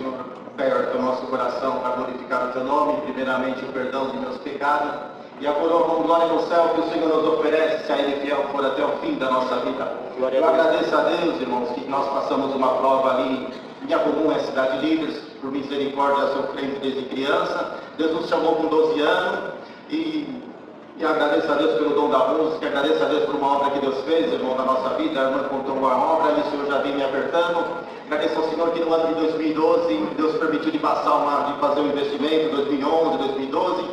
Senhor, perto ao nosso coração para glorificar o Teu nome, primeiramente o perdão de meus pecados, e a coroa com glória no céu que o Senhor nos oferece, se a Ele fiel for até o fim da nossa vida. Eu agradeço a Deus, irmãos, que nós passamos uma prova ali em Acomum, é Cidade Livres, por misericórdia, sofrendo desde criança. Deus nos chamou com 12 anos e agradeço a Deus pelo dom da música, agradeço a Deus por uma obra que Deus fez, irmão, na nossa vida. A irmã contou uma obra e o Senhor já vem me apertando. Agradeço ao Senhor que no ano de 2012, Deus permitiu de fazer um investimento, 2011, 2012,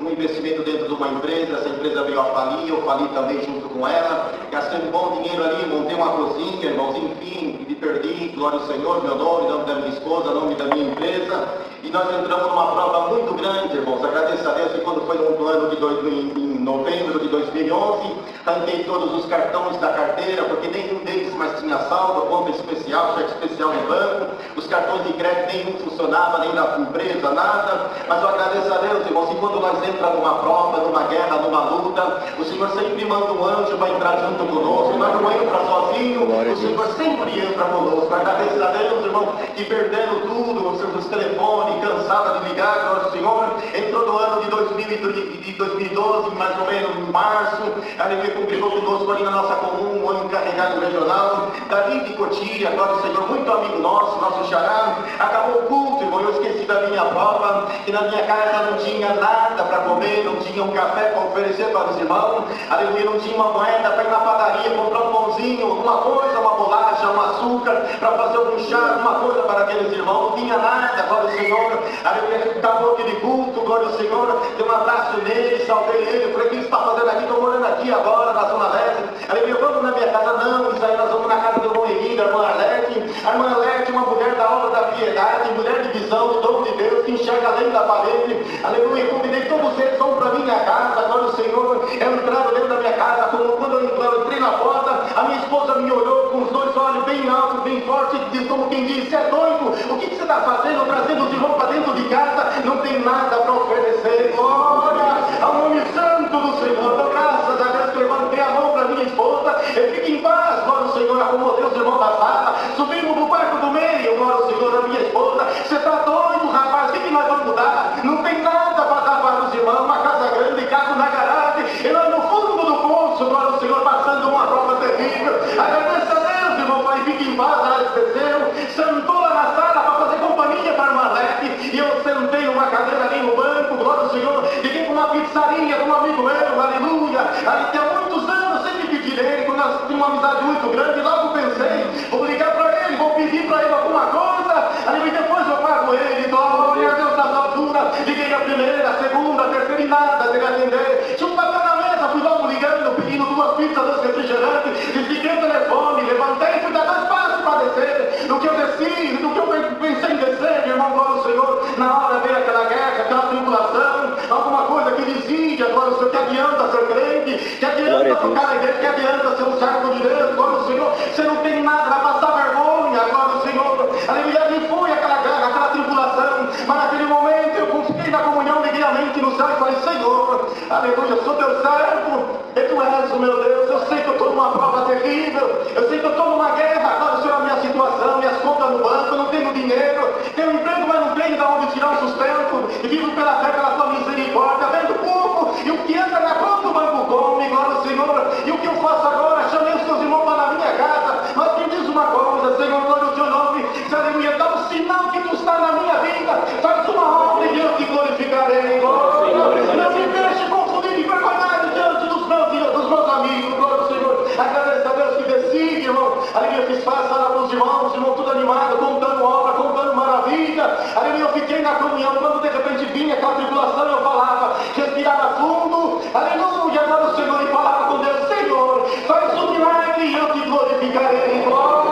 um investimento dentro de uma empresa. Essa empresa veio a falir, eu fali também junto com ela. Gastei um bom dinheiro ali, montei uma cozinha, irmãos, enfim, me perdi, glória ao Senhor, meu nome, nome da minha esposa, nome da minha empresa. E nós entramos numa prova muito grande, irmãos. Agradeço a Deus que quando foi no ano em novembro de 2011, arranquei todos os cartões da carteira, porque nenhum deles mais tinha saldo, conta especial, cheque especial no banco, os cartões de crédito nenhum funcionava, nem da empresa, nada. Mas eu agradeço a Deus, irmãos, que quando nós entramos numa prova, numa guerra, numa luta, o Senhor sempre manda um anjo para entrar junto conosco. Nós não entramos sozinhos, o Senhor sempre entra conosco. Agradeço a Deus, irmão, que perdendo tudo, os telefones, cansada de ligar, glória ao Senhor, entrou no ano de 2012, mais ou menos em março, aleluia, congregou conosco ali na nossa comum, o encarregado regional, Davi de Cotia, glória ao Senhor, muito amigo nosso xará. Acabou o culto, irmão, eu esqueci da minha prova, que na minha casa não tinha nada para comer, não tinha um café para oferecer para os irmãos, aleluia, não tinha uma moeda para ir na padaria, comprar um pãozinho, uma coisa, uma bolacha, um açúcar, para fazer um chá, uma coisa para aqueles irmãos, não tinha nada, glória ao Senhor, aleluia, acabou aquele culto, glória ao Senhor, dei um abraço nele, salvei ele, falei, o que você está fazendo aqui? Estou morando aqui agora, na Zona Leste, aleluia, vamos na minha casa? Não, isso aí nós vamos na casa do irmão Henrique, a irmã Arlete. A irmã Arlete, uma mulher da obra da piedade, mulher de visão, do dom de Deus, que enxerga além da parede, aleluia, convidei todos eles, vão para minha casa, glória ao Senhor, entraram dentro da minha casa, como quando eu entrei na porta, a minha esposa me olhou com os dois olhos bem altos, bem fortes, como quem diz, você é doido? O que você está fazendo, trazendo os irmãos para dentro de casa? Não tem nada para oferecer. Glória ao nome santo do Senhor. Então, graças a Deus que eu levantei a mão para minha esposa, eu fico em paz, glória ao Senhor, acomodei os irmãos da sala, subimos no quarto do meio, glória ao Senhor, a minha esposa, você está doido, rapaz, o que nós vamos mudar? Não tem nada para dar para os irmãos, uma casa grande, carro na garagem, e nós no fundo do poço, glória ao Senhor, passando uma prova terrível. Agradeço a Deus, irmão, pai, fique em paz, ela desceu, sentou lá na sala para fazer companhia para a irmã Lete, e eu sentei numa cadeira ali no banco, glória ao Senhor, fiquei com uma pizzarinha de um amigo meu, aleluia, ali tem muitos anos, sempre pedi dele, quando nós tínhamos uma amizade muito grande, logo pensei, vou ligar para ele, vou pedir para ele alguma coisa, ali depois eu pago ele, glória a Deus nas alturas, liguei a primeira, a segunda, a terceira e nada dele atender, tinha um papel na mesa, fui logo ligando, pedindo 2 pizzas, 2 refrigerantes, desliguei o telefone, levantei, fui dar 2 passos para descer, no que eu desci, no que eu pensei em descer, meu irmão, glória ao Senhor, na hora veio aquela guerra, aquela tribulação, alguma coisa que dizia, glória ao Senhor, que adianta ser crente, que adianta tocar na igreja, que adianta ser um servo de Deus, glória ao Senhor, você não tem nada, vai passar vergonha, glória ao Senhor, aleluia, e foi aquela guerra, aquela tribulação, mas naquele momento eu fiquei na comunhão, liguei a mente no céu e falei, Senhor, aleluia, eu sou teu servo, e tu és o meu Deus, eu sei que eu estou numa prova terrível, eu sei que eu estou numa guerra, glória ao Senhor, a minha situação, minhas contas no banco, eu não tenho dinheiro, tenho emprego, mas não tenho de onde tirar o sustento, e vivo pela fé, pela tua misericórdia, vendo pouco, e o que entra na conta o banco come, glória ao Senhor, e o que eu faço agora? Chamei os teus irmãos para na minha casa, mas me diz uma coisa, Senhor, glória ao teu nome, aleluia, dá um sinal que tu está na minha vida, faz uma obra e eu te glorificarei, glória, não me deixe confundir e envergonhar diante dos meus amigos, glória ao Senhor, agradeço a Deus que decide, irmão, aleluia, fiz paz para os irmãos, tudo animado, contando obra, contando maravilha, aleluia, eu fiquei na comunhão, quando de repente vinha aquela tribulação, eu falava, respirava fundo, aleluia, glória ao Senhor, e falava com Deus, Senhor, faz um milagre e eu te glorificarei, glória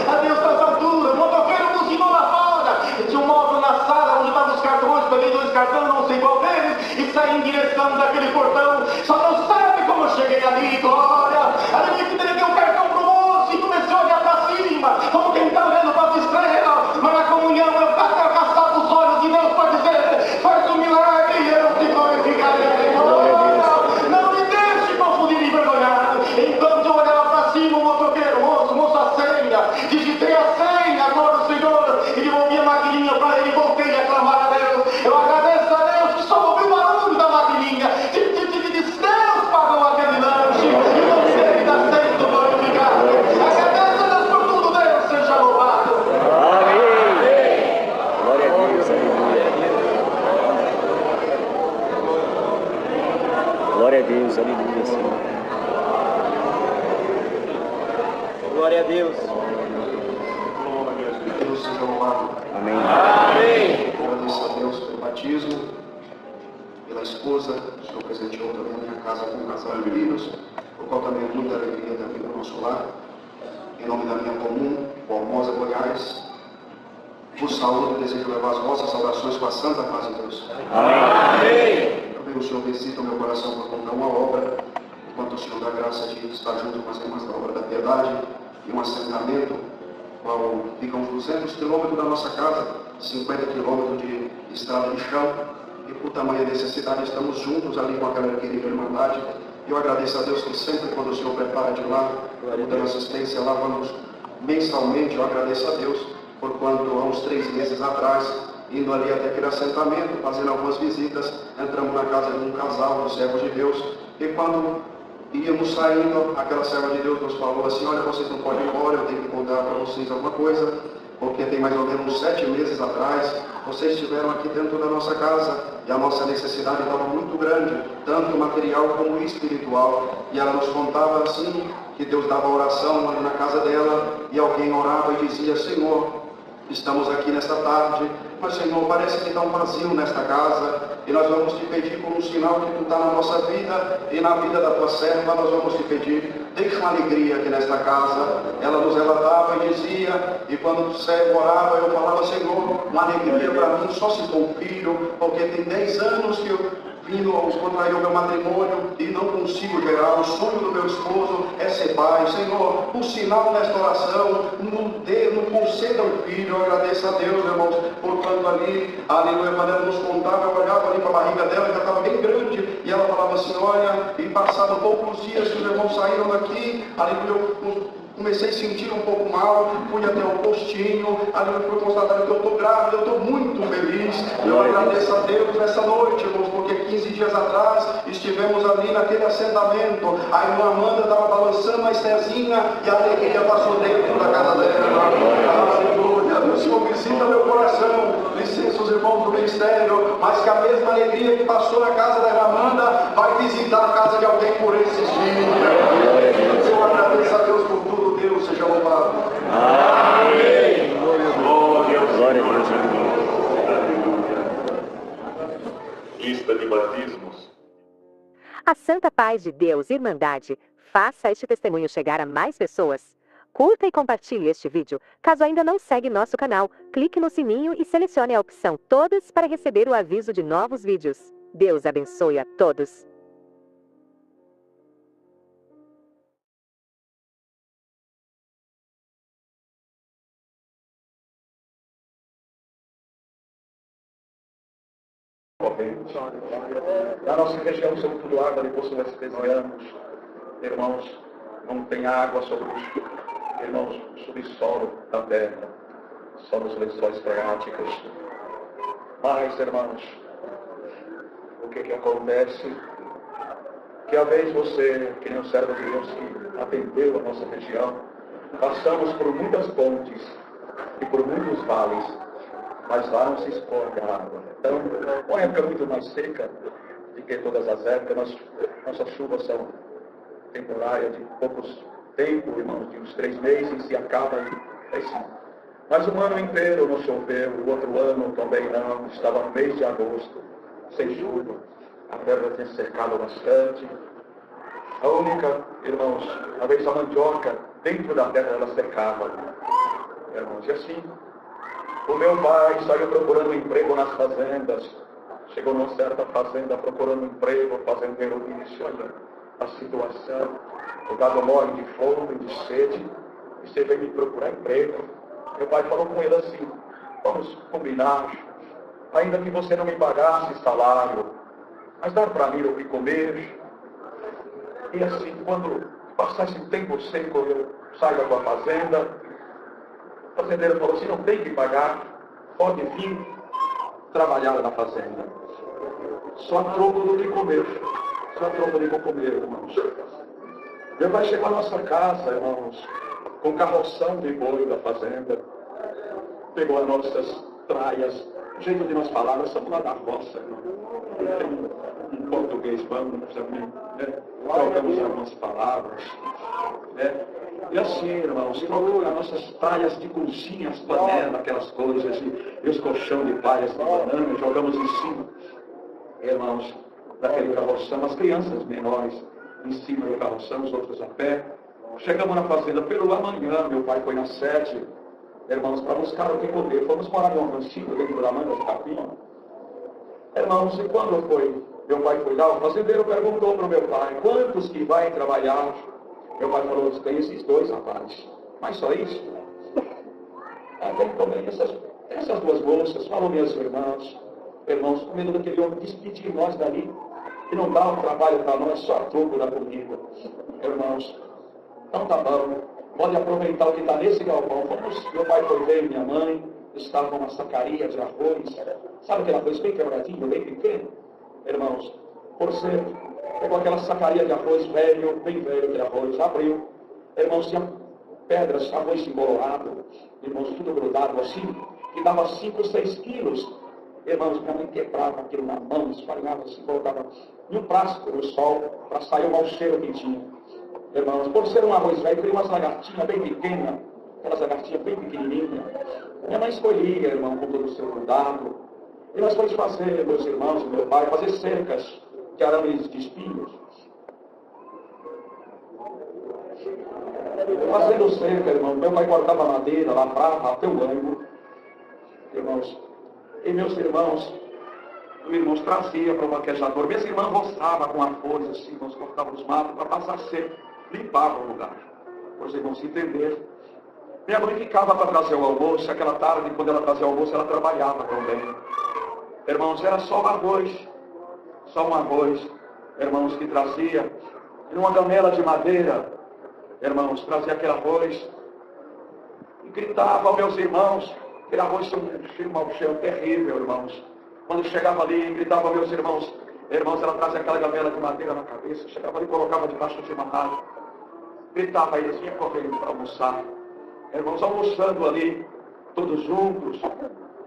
a Deus das alturas, o motoqueiro buzinou lá fora, tinha um móvel na sala onde estavam os cartões, peguei 2 cartões, não sei qual deles, e saí em direção daquele portão, só não sabe como eu cheguei ali, glória, aleluia, que entreguei o cartão pro moço e comecei a olhar para cima, como quem está olhando para as estrelas, mas na comunhão eu até passava os olhos de Deus para dizer, faz um milagre e eu te glorificarei, glória, não me deixe confundir e envergonhado, enquanto eu olhava para cima, o motoqueiro, moço, a senha, digitei a senha, glória ao Senhor, e devolvi a maquininha e voltei a clamar a Deus. Eu agradeço a Deus que só ouvi o barulho da maquininha. Deus pagou aquele lanche e você que está sendo glorificado. Agradeço a Deus por tudo, Deus seja louvado. Amém. Glória a Deus, aleluia. Glória a Deus, aleluia, Senhor. Glória a Deus. Deus seja louvado. Amém. Amém. Agradeço a Deus pelo batismo, pela esposa. O Senhor presenteou também a minha casa com um casal de meninos, por qual também é muita alegria da vida do nosso lar. Em nome da minha comum, Formosa, Goiás, vos saúdo e desejo levar as vossas saudações com a santa paz de Deus. Amém. Também o Senhor visita o meu coração para comprar uma obra, enquanto o Senhor dá graça de estar junto com as irmãs da obra da piedade e um assentamento, qual fica uns 200 quilômetros da nossa casa, 50 quilômetros de estrada de chão, e por tamanha necessidade estamos juntos ali com aquela querida irmandade. Eu agradeço a Deus que sempre quando o Senhor prepara de lá, dando assistência lá, vamos mensalmente. Eu agradeço a Deus por quanto há uns 3 meses atrás, indo ali até aquele assentamento, fazendo algumas visitas, entramos na casa de um casal, dos servos de Deus, e quando íamos saindo, aquela serva de Deus nos falou assim: olha, vocês não podem ir embora, eu tenho que contar para vocês alguma coisa, porque tem mais ou menos uns 7 meses atrás, vocês estiveram aqui dentro da nossa casa, e a nossa necessidade estava muito grande, tanto material como espiritual, e ela nos contava assim, que Deus dava oração ali na casa dela, e alguém orava e dizia: Senhor, estamos aqui nesta tarde, mas Senhor, parece que está um vazio nesta casa, e nós vamos te pedir como um sinal que tu está na nossa vida e na vida da tua serva. Nós vamos te pedir, deixa uma alegria aqui nesta casa. Ela nos relatava e dizia, e quando o servo orava, eu falava: Senhor, uma alegria para mim só se for um filho, porque tem 10 anos que eu vindo contrair o meu matrimônio e não consigo gerar. O sonho do meu esposo é ser pai. Senhor, um sinal nesta oração, não conceda um filho. Eu agradeço a Deus, irmãos, porquanto ali no Evangelho nos contava, eu olhava ali para a barriga dela, já estava bem grande, e ela falava assim: olha, e passaram poucos dias que os irmãos saíram daqui, ali eu comecei a sentir um pouco mal, fui até o postinho, ali foi constatado que eu estou grávida, eu estou muito feliz. Eu agradeço a Deus nessa noite, irmãos, porque 15 dias atrás estivemos ali naquele assentamento, a irmã Amanda estava balançando a Estezinha e a alegria passou dentro da casa dela. Aleluia, o Senhor visita meu coração, licença os irmãos do ministério, mas que a mesma alegria que passou na casa da irmã Amanda vai visitar a casa de alguém por esses dias. Eu agradeço a Deus por tudo. Deus seja louvado. Amém. Glória a Deus. Lista de batismos. A santa paz de Deus e Irmandade faça este testemunho chegar a mais pessoas. Curta e compartilhe este vídeo. Caso ainda não segue nosso canal, clique no sininho e selecione a opção Todas para receber o aviso de novos vídeos. Deus abençoe a todos. Na nossa região, sobretudo água de poços artesianos, irmãos, não tem água sobre o subsolo da terra, só nos lençóis freáticos. Mas, irmãos, o que acontece? Que a vez você, que nem um servo de Deus que atendeu a nossa região, passamos por muitas pontes e por muitos vales, mas lá não se escorre a água. Então, uma época muito mais seca do que todas as épocas. Nossas chuvas são temporárias, de poucos tempo, irmãos, de uns 3 meses e acaba assim. Mas um ano inteiro não choveu, o outro ano também não, estava no mês de agosto, sem chuva, a terra tinha secado bastante. A única, irmãos, a vez a mandioca dentro da terra ela secava, irmãos, e assim. O meu pai saiu procurando emprego nas fazendas. Chegou numa certa fazenda procurando emprego, fazendeiro disse: olha, a situação, o gado morre de fome, de sede, e você veio me procurar emprego. Meu pai falou com ele assim: vamos combinar, ainda que você não me pagasse salário, mas dar para mim o que comer. E assim, quando passasse um tempo seco, eu saio da tua fazenda. O fazendeiro falou assim: não tem que pagar, pode vir trabalhar na fazenda. Só a troco do que comer. Só a troco do que comer, irmãos. Meu pai chegou à nossa casa, irmãos, com carroção de boi da fazenda. Pegou as nossas traias. O jeito de nós falar, nós somos lá da roça, irmão. Tem um português bom, né? Trocamos algumas palavras, né? E assim, irmãos, trocamos as nossas traias de cozinha, as panelas, aquelas coisas, e os colchão de palhas de banana, jogamos em cima, irmãos, daquele carroção, as crianças menores em cima do carroção, os outros a pé. Chegamos na fazenda pelo amanhã, meu pai foi na 7, irmãos, para buscar o que comer. Fomos morar em um rancinho dentro da manga de capim. Irmãos, e quando meu pai foi lá, o fazendeiro perguntou para o meu pai, quantos que vai trabalhar? Meu pai falou, tem esses 2 rapazes. Mas só isso? Tem também essas 2 moças, falou minhas irmãs, com medo daquele homem despedir nós dali, e não dá um trabalho para nós, só a troco da comida. Irmãos, então tá bom, pode aproveitar o que está nesse galpão. Meu pai foi ver minha mãe, estava uma sacaria de arroz, sabe aquele arroz bem quebradinho, bem pequeno? Irmãos, por ser, pegou aquela sacaria de arroz velho, bem velho de arroz, abriu, irmãos, tinha pedras, arroz embolorado, irmãos, tudo grudado assim, que dava 5, 6 quilos. Irmãos, minha mãe quebrava aquilo na mão, esfarinhava assim, colocava em um frasco no sol, para sair o mau cheiro que tinha. Irmãos, por ser um arroz velho, queria umas lagartinhas bem pequenas, aquelas lagartinhas bem pequenininhas. Minha mãe escolhia, irmão, com todo o seu cuidado. E nós fomos fazer, meus irmãos e meu pai, fazer cercas de arames de espinhos. Fazendo cerca, irmão, meu pai cortava madeira, lavrava até o ângulo. Irmãos, e meus irmãos traziam para o maquejador. Minhas irmãs roçavam com a força, assim, nós cortávamos os matos para passar seco, limpavam o lugar. Para os irmãos se entenderem. Minha mãe ficava para trazer o almoço, aquela tarde, quando ela trazia o almoço, ela trabalhava também. Irmãos, era só um arroz, irmãos, que trazia, e numa gamela de madeira, irmãos, trazia aquele arroz, e gritava aos meus irmãos, aquele arroz tinha um cheiro terrível, irmãos. Quando chegava ali, gritava aos meus irmãos, ela trazia aquela gamela de madeira na cabeça, chegava ali e colocava debaixo de uma árvore, gritava, eles vinham correndo para almoçar. Irmãos, almoçando ali, todos juntos,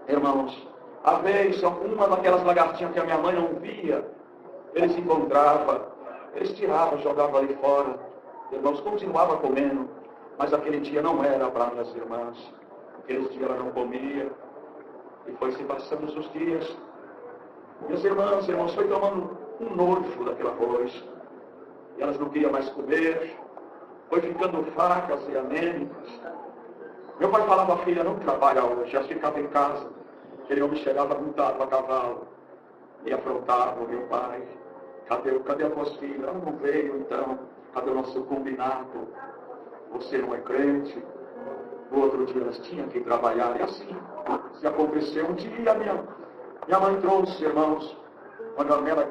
irmãos, à vez, uma daquelas lagartinhas que a minha mãe não via, eles encontravam, eles tiravam, jogavam ali fora, irmãos, continuava comendo, mas aquele dia não era para minhas irmãs, aqueles dias ela não comia, e foi se passando os dias. Minhas irmãos, foi tomando um nojo daquele arroz, e elas não queriam mais comer, foi ficando fracas e anêmicas. Meu pai falava, filha, não trabalha hoje, já ficava em casa. Aquele homem chegava montado a cavalo e afrontava o meu pai. Cadê a vossa filha? Ela não veio, então. Cadê o nosso combinado? Você não é crente? No outro dia elas tinham que trabalhar. E assim, se aconteceu um dia, minha mãe trouxe, irmãos, uma gamela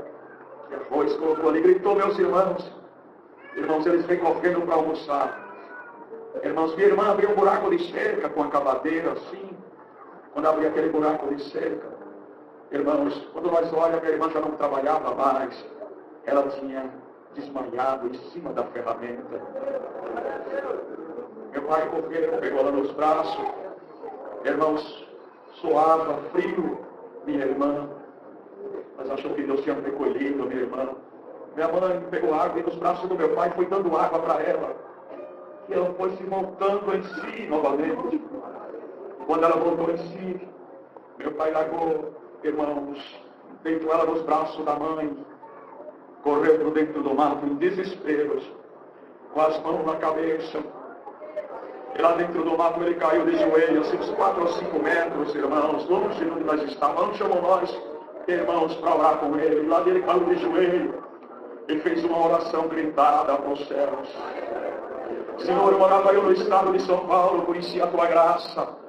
de arroz, colocou ali, gritou, meus irmãos. Irmãos, eles vêm correndo para almoçar. Irmãos, minha irmã abriu um buraco de cerca com a cavadeira, assim. Quando abria aquele buraco de cerca, irmãos, quando nós olhamos, minha irmã já não trabalhava mais. Ela tinha desmaiado em cima da ferramenta. Meu pai correu, pegou ela nos braços. Irmãos, suava, frio, minha irmã. Mas achou que Deus tinha recolhido minha irmã. Minha mãe pegou água e nos braços do meu pai foi dando água para ela. E ela foi se voltando em si novamente. Quando ela voltou em si, meu pai largou, irmãos, deitou ela nos braços da mãe, correu para dentro do mato em desesperos, com as mãos na cabeça. E lá dentro do mato ele caiu de joelhos, uns 4 ou 5 metros, irmãos, longe de onde nós estávamos, chamou nós, irmãos, para orar com ele. E lá ele caiu de joelho e fez uma oração gritada para os céus. Senhor, eu morava eu no estado de São Paulo, conheci a tua graça.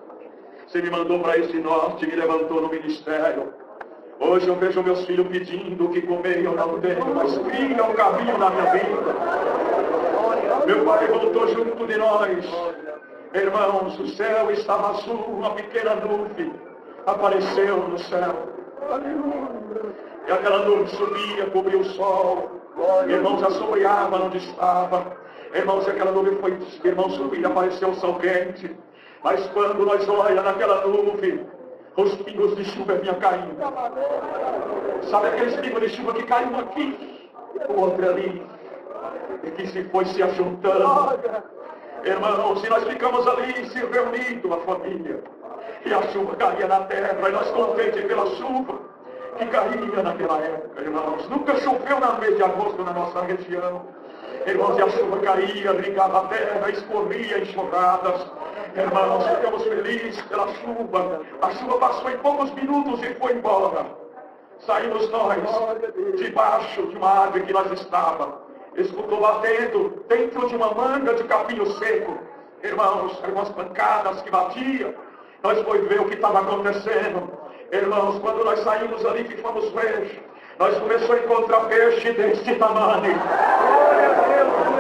Você me mandou para esse norte, me levantou no ministério. Hoje eu vejo meus filhos pedindo o que comer e eu não tenho, mas cria o caminho da minha vida. Meu pai voltou junto de nós. Irmãos, o céu estava azul, uma pequena nuvem. apareceu no céu. E aquela nuvem subia, cobria o sol. Irmãos, assombreava onde estava. Irmãos, aquela nuvem foi, irmãos, subir, apareceu o sol quente. Mas quando nós olhamos naquela nuvem, os pingos de chuva vinham caindo. Sabe aqueles pingos de chuva que caem um aqui, o outro ali, e que se foi se ajuntando. Irmãos, e nós ficamos ali se reunindo, a família. E a chuva caía na terra, e nós contentes pela chuva que caía naquela época, irmãos. Nunca choveu na mês de agosto na nossa região. Irmãos, e a chuva caía, ligava a terra, escorria enxurradas. Irmãos, ficamos felizes pela chuva. A chuva passou em poucos minutos e foi embora. Saímos nós, debaixo de uma árvore que nós estávamos. Escutou batendo dentro de uma manga de capinho seco. Irmãos, eram umas pancadas que batiam. Nós fomos ver o que estava acontecendo. Irmãos, quando nós saímos ali que fomos ver, nós começamos a encontrar peixe deste tamanho.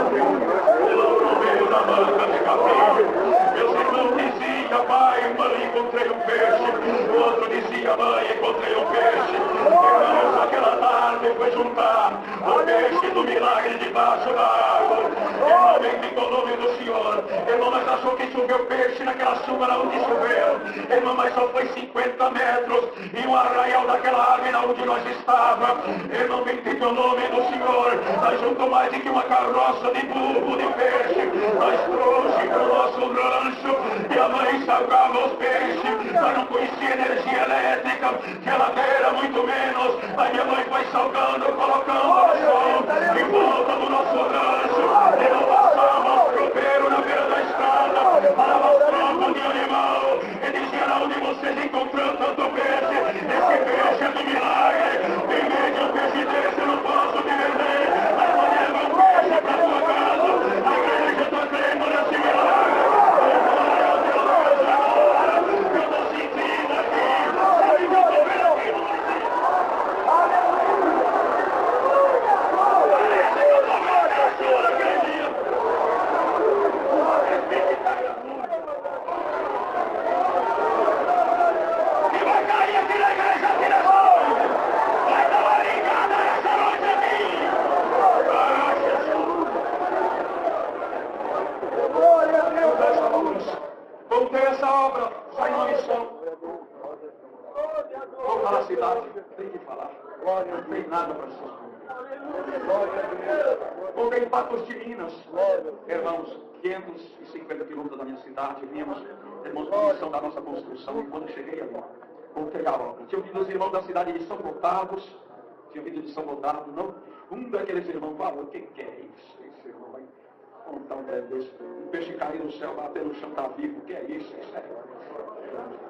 No meio da manga de capinho. Meus irmãos diziam, pai, mãe, encontrei um peixe. O outro dizia, mãe, encontrei um peixe. Irmãos, aquela tarde foi juntar o peixe do milagre debaixo da água. Irmão, bendito o nome do Senhor. Irmão, mas achou que choveu peixe naquela chuva lá onde choveu. Irmão, mas só foi 50 metros e um arraial daquela árvore onde nós estávamos. Irmão, bendito o nome do Senhor. Nós juntou mais de que uma carroça de burro de peixe. Nós trouxe para o nosso rancho e a mãe salgava os peixes. Nós não conhecia energia elétrica, geladeira muito menos. A minha mãe foi salgando, colocando o sol em volta do nosso rancho. E não passava tropeiro na beira da estrada, parava os troncos de animal e dizia, onde vocês encontram tanto peixe? Esse peixe é do milagre. Em vez de um peixe desse eu não posso te vender. Mas não leva um peixe para tua casa. A igreja está crendo nesse milagre. Glória a Deus, agora eu estou sentindo aqui. Eu estou vendo aqui. Parece que eu estou vendo a sua igreja. E vai cair aqui na igreja, aqui na sua. Vai dar uma ligada essa noite aqui. Ah, Jesus. Glória a Deus dessa luz. Vamos ter essa obra, sai uma missão. Vou falar a cidade, tem que falar. Glória, não tem nada para sustentar. Voltei em Patos de Minas, irmãos, 550 quilômetros da minha cidade, vimos, irmãos, a missão da nossa construção, e quando cheguei ali, voltei a obra. Tinha ouvido os irmãos da cidade de São Gotardo, não? Um daqueles irmãos falou, o que é isso? Esse irmão vai contar um trem desse, um peixe cair no céu, bater no chão, tá vivo, o que é isso?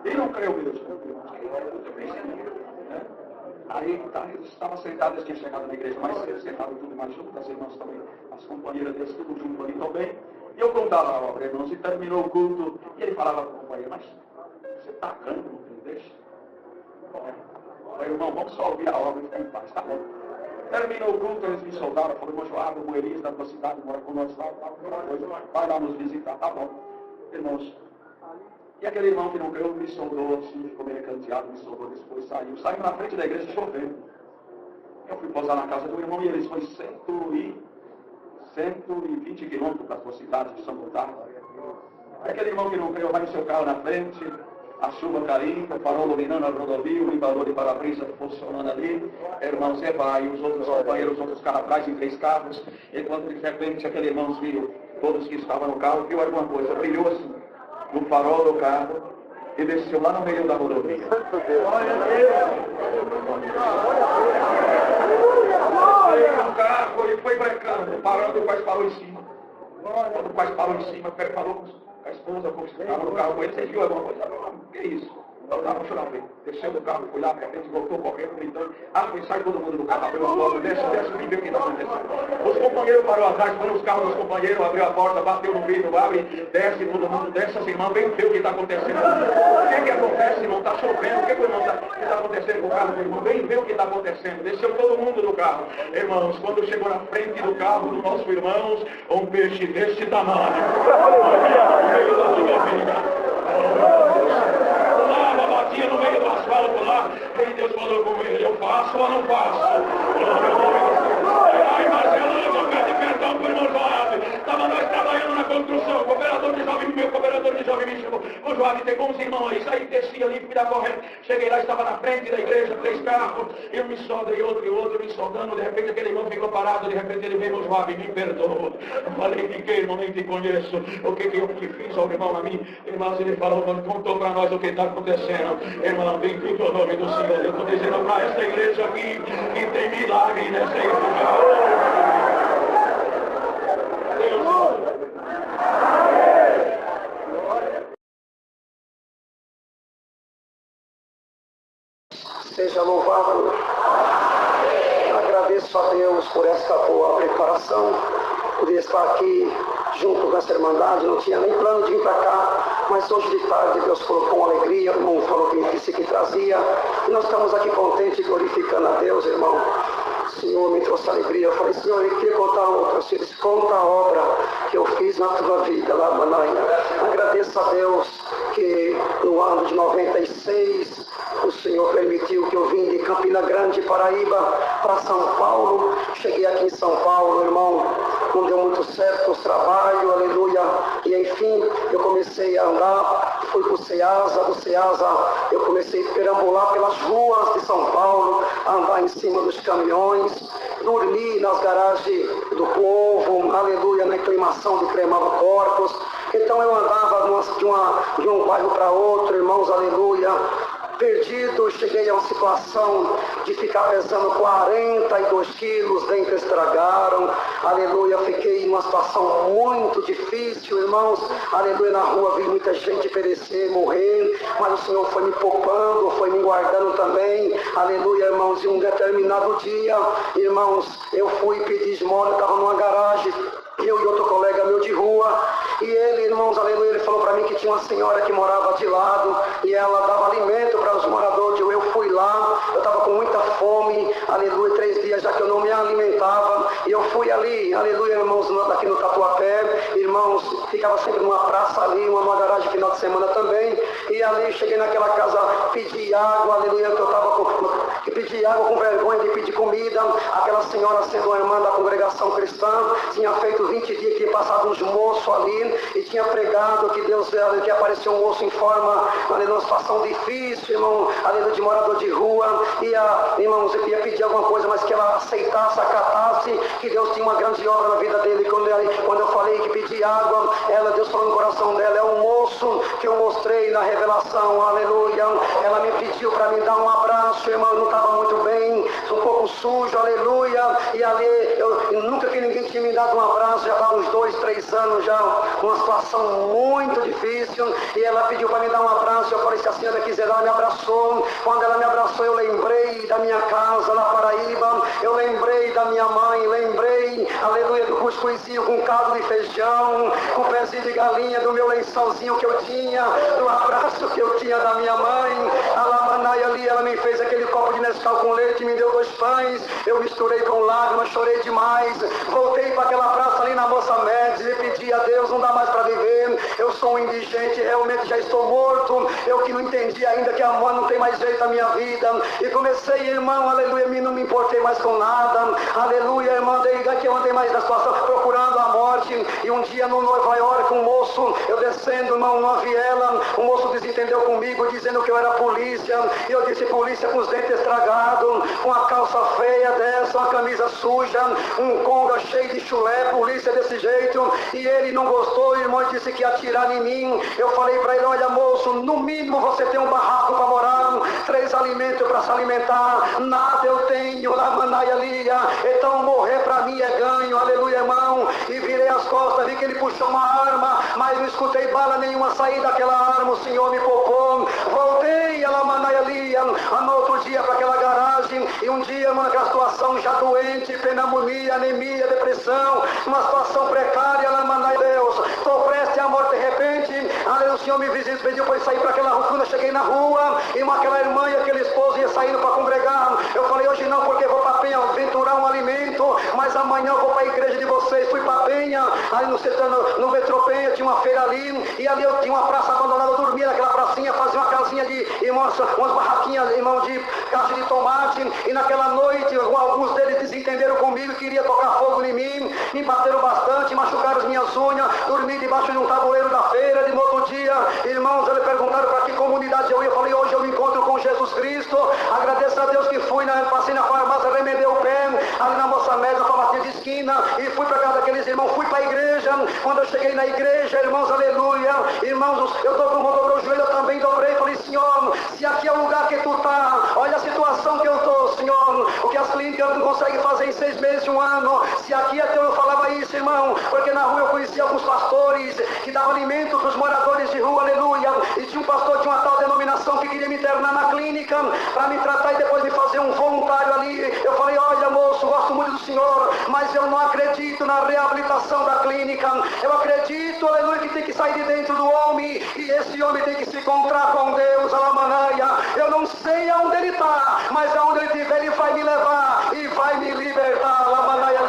E não creu mesmo, né? Aí eles estavam sentados, eles tinham chegado na igreja mais cedo, sentaram tudo mais junto, as irmãs também, as companheiras deles, tudo junto ali também. E eu contava a obra, irmãos, e terminou o culto, e ele falava para o companheiro, mas você está crendo no que ele deixa? Falei, irmão, vamos só ouvir a obra e ficar em paz, tá bom? Terminou o culto, eles me soltaram, falaram, irmão Joab, o Moeris da tua cidade, mora com nós lá, vai lá nos visitar, tá bom. Irmãos, e aquele irmão que não creu me soldou assim, ficou meio canteado, me soldou, depois saiu na frente da igreja chovendo. Eu fui posar na casa do irmão e eles foi 120 quilômetros para a sua cidade de São Gotardo. Aquele irmão que não creu vai no seu carro na frente, a chuva caindo, o farol iluminando a rodovia, o limpador de para-brisa funcionando ali. Irmão, você vai, os outros companheiros, os outros carros atrás em 3 carros. E quando de repente aquele irmão viu, todos que estavam no carro, viu alguma coisa, brilhou assim no farol do carro e desceu lá no meio da rodovia. Glória a Deus! Saiu do carro e foi brecando, parando, o pai parou em cima. Quando o pai parou em cima, o pai falou com a esposa, com o que estava no carro com ele, você viu alguma coisa? Não, que isso? Eu estava chorando. Desceu do carro, foi lá, de repente voltou correndo, gritando. Foi, sai todo mundo do carro, abriu a porta, desce, e vê o que está acontecendo. Os companheiros pararam atrás, foram os carros dos companheiros, abriu a porta, bateu no vidro, abre, desce, todo mundo desce, assim, irmão, vem ver o que está acontecendo. O que acontece, irmão? Está chovendo, o que está acontecendo com o carro do irmão? Vem ver o que está acontecendo. Desceu todo mundo do carro. Irmãos, quando chegou na frente do carro do nosso irmão, um peixe deste tamanho. casinha no meio do asfalto lá. E Deus falou com ele, eu faço ou não faço? Ai, Marcelo, eu pede perdão pro irmão Joab. Estava nós trabalhando na construção, o cooperador de jovem, meu cooperador de jovem me chamou. O Joab tem uns irmãos aí, saí, desci ali, fui da corrente. Cheguei lá, estava na frente da igreja, 3 carros. Eu me soldo e outro me soldando. De repente aquele irmão ficou parado, de repente ele veio, o Joab, me perdoa. Eu falei, de que, irmão, nem te conheço. O que eu te fiz ao irmão a mim? Irmãos, ele falou, contou para nós o que está acontecendo. Irmão, bendito o nome do Senhor. Eu estou dizendo para esta igreja aqui que tem milagre nessa igreja. Seja louvado. Agradeço a Deus por esta boa preparação, poder estar aqui junto com essa irmandade. Não tinha nem plano de vir para cá, mas hoje de tarde Deus colocou uma alegria, o irmão falou que disse que trazia, e nós estamos aqui contentes, glorificando a Deus, irmão. O Senhor me trouxe alegria. Eu falei, Senhor, eu queria contar outra. O Senhor disse, conta a obra que eu fiz na tua vida lá, Manaia. Agradeço a Deus que no ano de 96 o Senhor permitiu que eu vim de Campina Grande, Paraíba, para São Paulo. Cheguei aqui em São Paulo, irmão, não deu muito certo os trabalhos, aleluia. E enfim, eu comecei a andar, fui para o Ceasa, do Ceasa eu comecei a perambular pelas ruas de São Paulo, andar em cima dos caminhões, dormir nas garagens do povo, aleluia, na inclinação de cremava corpos. Então eu andava de um bairro para outro, irmãos, aleluia, perdido. Cheguei a uma situação de ficar pesando 42 quilos, dentes estragaram, aleluia, fiquei em uma situação muito difícil, irmãos, aleluia, na rua vi muita gente perecer, morrer, mas o Senhor foi me poupando, foi me guardando também, aleluia, irmãos. E um determinado dia, irmãos, eu fui pedir esmola, estava numa garagem, eu e outro colega meu de rua, e ele, irmãos, aleluia, ele falou para mim que tinha uma senhora que morava de lado, e ela dava alimento para os moradores. Eu fui lá, eu estava com muita fome, aleluia, 3 dias já que eu não me alimentava, e eu fui ali, aleluia, irmãos, aqui no Tatuapé, irmãos, ficava sempre numa praça ali, numa garagem final de semana também, e ali cheguei naquela casa, pedi água, aleluia, que eu estava pedi água com vergonha de pedir comida. Aquela senhora, sendo uma irmã da congregação cristã, tinha feito 20 dias que tinha passado uns moços ali e tinha pregado que Deus, que apareceu um moço em forma, aleluia, numa situação difícil, irmão, aleluia, de morador de rua, e irmãos, eu ia pedir alguma coisa, mas que ela aceitasse, acatasse, que Deus tinha uma grande obra na vida dele. Quando eu falei que pedi água, Deus falou no coração dela, é um moço que eu mostrei na revelação, aleluia. Ela me pediu para me dar um abraço, irmão, eu não estava muito bem, um pouco sujo, aleluia, e ali eu nunca que ninguém tinha me dado um abraço, já há uns 2, 3 anos já, uma situação muito difícil, e ela pediu para me dar um abraço. Eu falei, se a senhora quiser, ela me abraçou. Quando ela me abraçou, eu lembrei da minha casa na Paraíba, eu lembrei da minha mãe, lembrei, aleluia, do cuscuzinho com caldo de feijão, com pezinho de galinha, do meu lençolzinho que eu tinha, do abraço que eu tinha da minha mãe. A Lamanai ali, ela me fez aquele copo de Nescau com leite, me deu 2 pães, eu misturei com lágrimas, chorei demais, voltei para aquela praça ali na Moça Médici e pedi a Deus, não dá mais para viver, eu sou um indigente, realmente já estou morto, eu que não entendi ainda que amor não tem mais jeito na minha vida, e comecei, irmão, aleluia, não me importei mais com nada, aleluia, irmão, desde que eu andei mais na situação, procurando a morte, e um dia no Nova York, um moço, eu descendo, irmão, numa viela, o moço desentendeu comigo, dizendo que eu era polícia, e eu disse, polícia com os dentes estragados, com a calça feia dessa, uma camisa suja, um conga cheio de chulé, polícia desse jeito, e ele não gostou, irmão, e disse que ia atirar em mim. Eu falei para ele, olha moço, no mínimo você tem um barraco para morar, 3 alimentos para se alimentar, nada eu tenho, lá Manai ali, então morrer para mim é ganho, aleluia, irmão. E virei as costas, vi que ele puxou uma arma, mas não escutei bala nenhuma sair daquela arma, o Senhor me poupou. Voltei a Lamanai ali, no outro dia para aquela garagem, e um dia, irmão, naquela situação já doente, pneumonia, anemia, depressão, uma situação precária, Lamanai, Deus, estou prestes à morte de repente, aleluia, o Senhor me visitou, pediu para eu sair para aquela rua. Quando eu cheguei na rua, e aquela irmã e aquele esposo ia saindo para congregar, eu falei, hoje não, porque vou para Penha aventurar um alimento, mas amanhã eu vou para a igreja de vocês. Fui para Penha, ali no Metropenha, tinha uma feira ali, e ali eu tinha uma praça abandonada, eu dormia naquela pracinha, fazia uma casinha de, irmãos, umas barraquinhas, irmão, de caixa de tomate, e naquela noite, alguns deles desentenderam comigo, queriam tocar fogo em mim, me bateram bastante, machucaram as minhas unhas, dormi debaixo de um tabuleiro da feira, de no outro dia, irmãos, eles perguntaram para que comunidade eu ia, eu falei, hoje eu me encontro com Jesus Cristo, agradeço a Deus que fui, passei na farmácia, remendei o pé, ali na Moça Média, farmácia de esquina, e fui para casa daqueles irmãos, fui para a igreja, quando eu cheguei na igreja, irmãos, aleluia, irmãos, eu dobrei o joelho, eu também dobrei, falei, Senhor, se aqui é o lugar que tu está, olha a situação que eu estou, Senhor, o que as clínicas não conseguem fazer em 6 meses, 1 ano, se aqui é teu, eu falava isso, irmão, porque na rua eu conhecia alguns pastores que davam alimento para os moradores de rua, aleluia, e tinha um pastor de uma tal denominação que queria me internar na clínica, para me tratar e depois me fazer um voluntário ali, eu falei, olha moço, gosto muito do Senhor, mas eu não acredito na reabilitação da clínica, eu acredito, aleluia, que tem que sair de dentro do homem, e esse homem tem que se encontrar com Deus, alamanaia, eu não sei aonde ele está, mas aonde ele estiver ele vai me levar, e vai me libertar, alamanaia,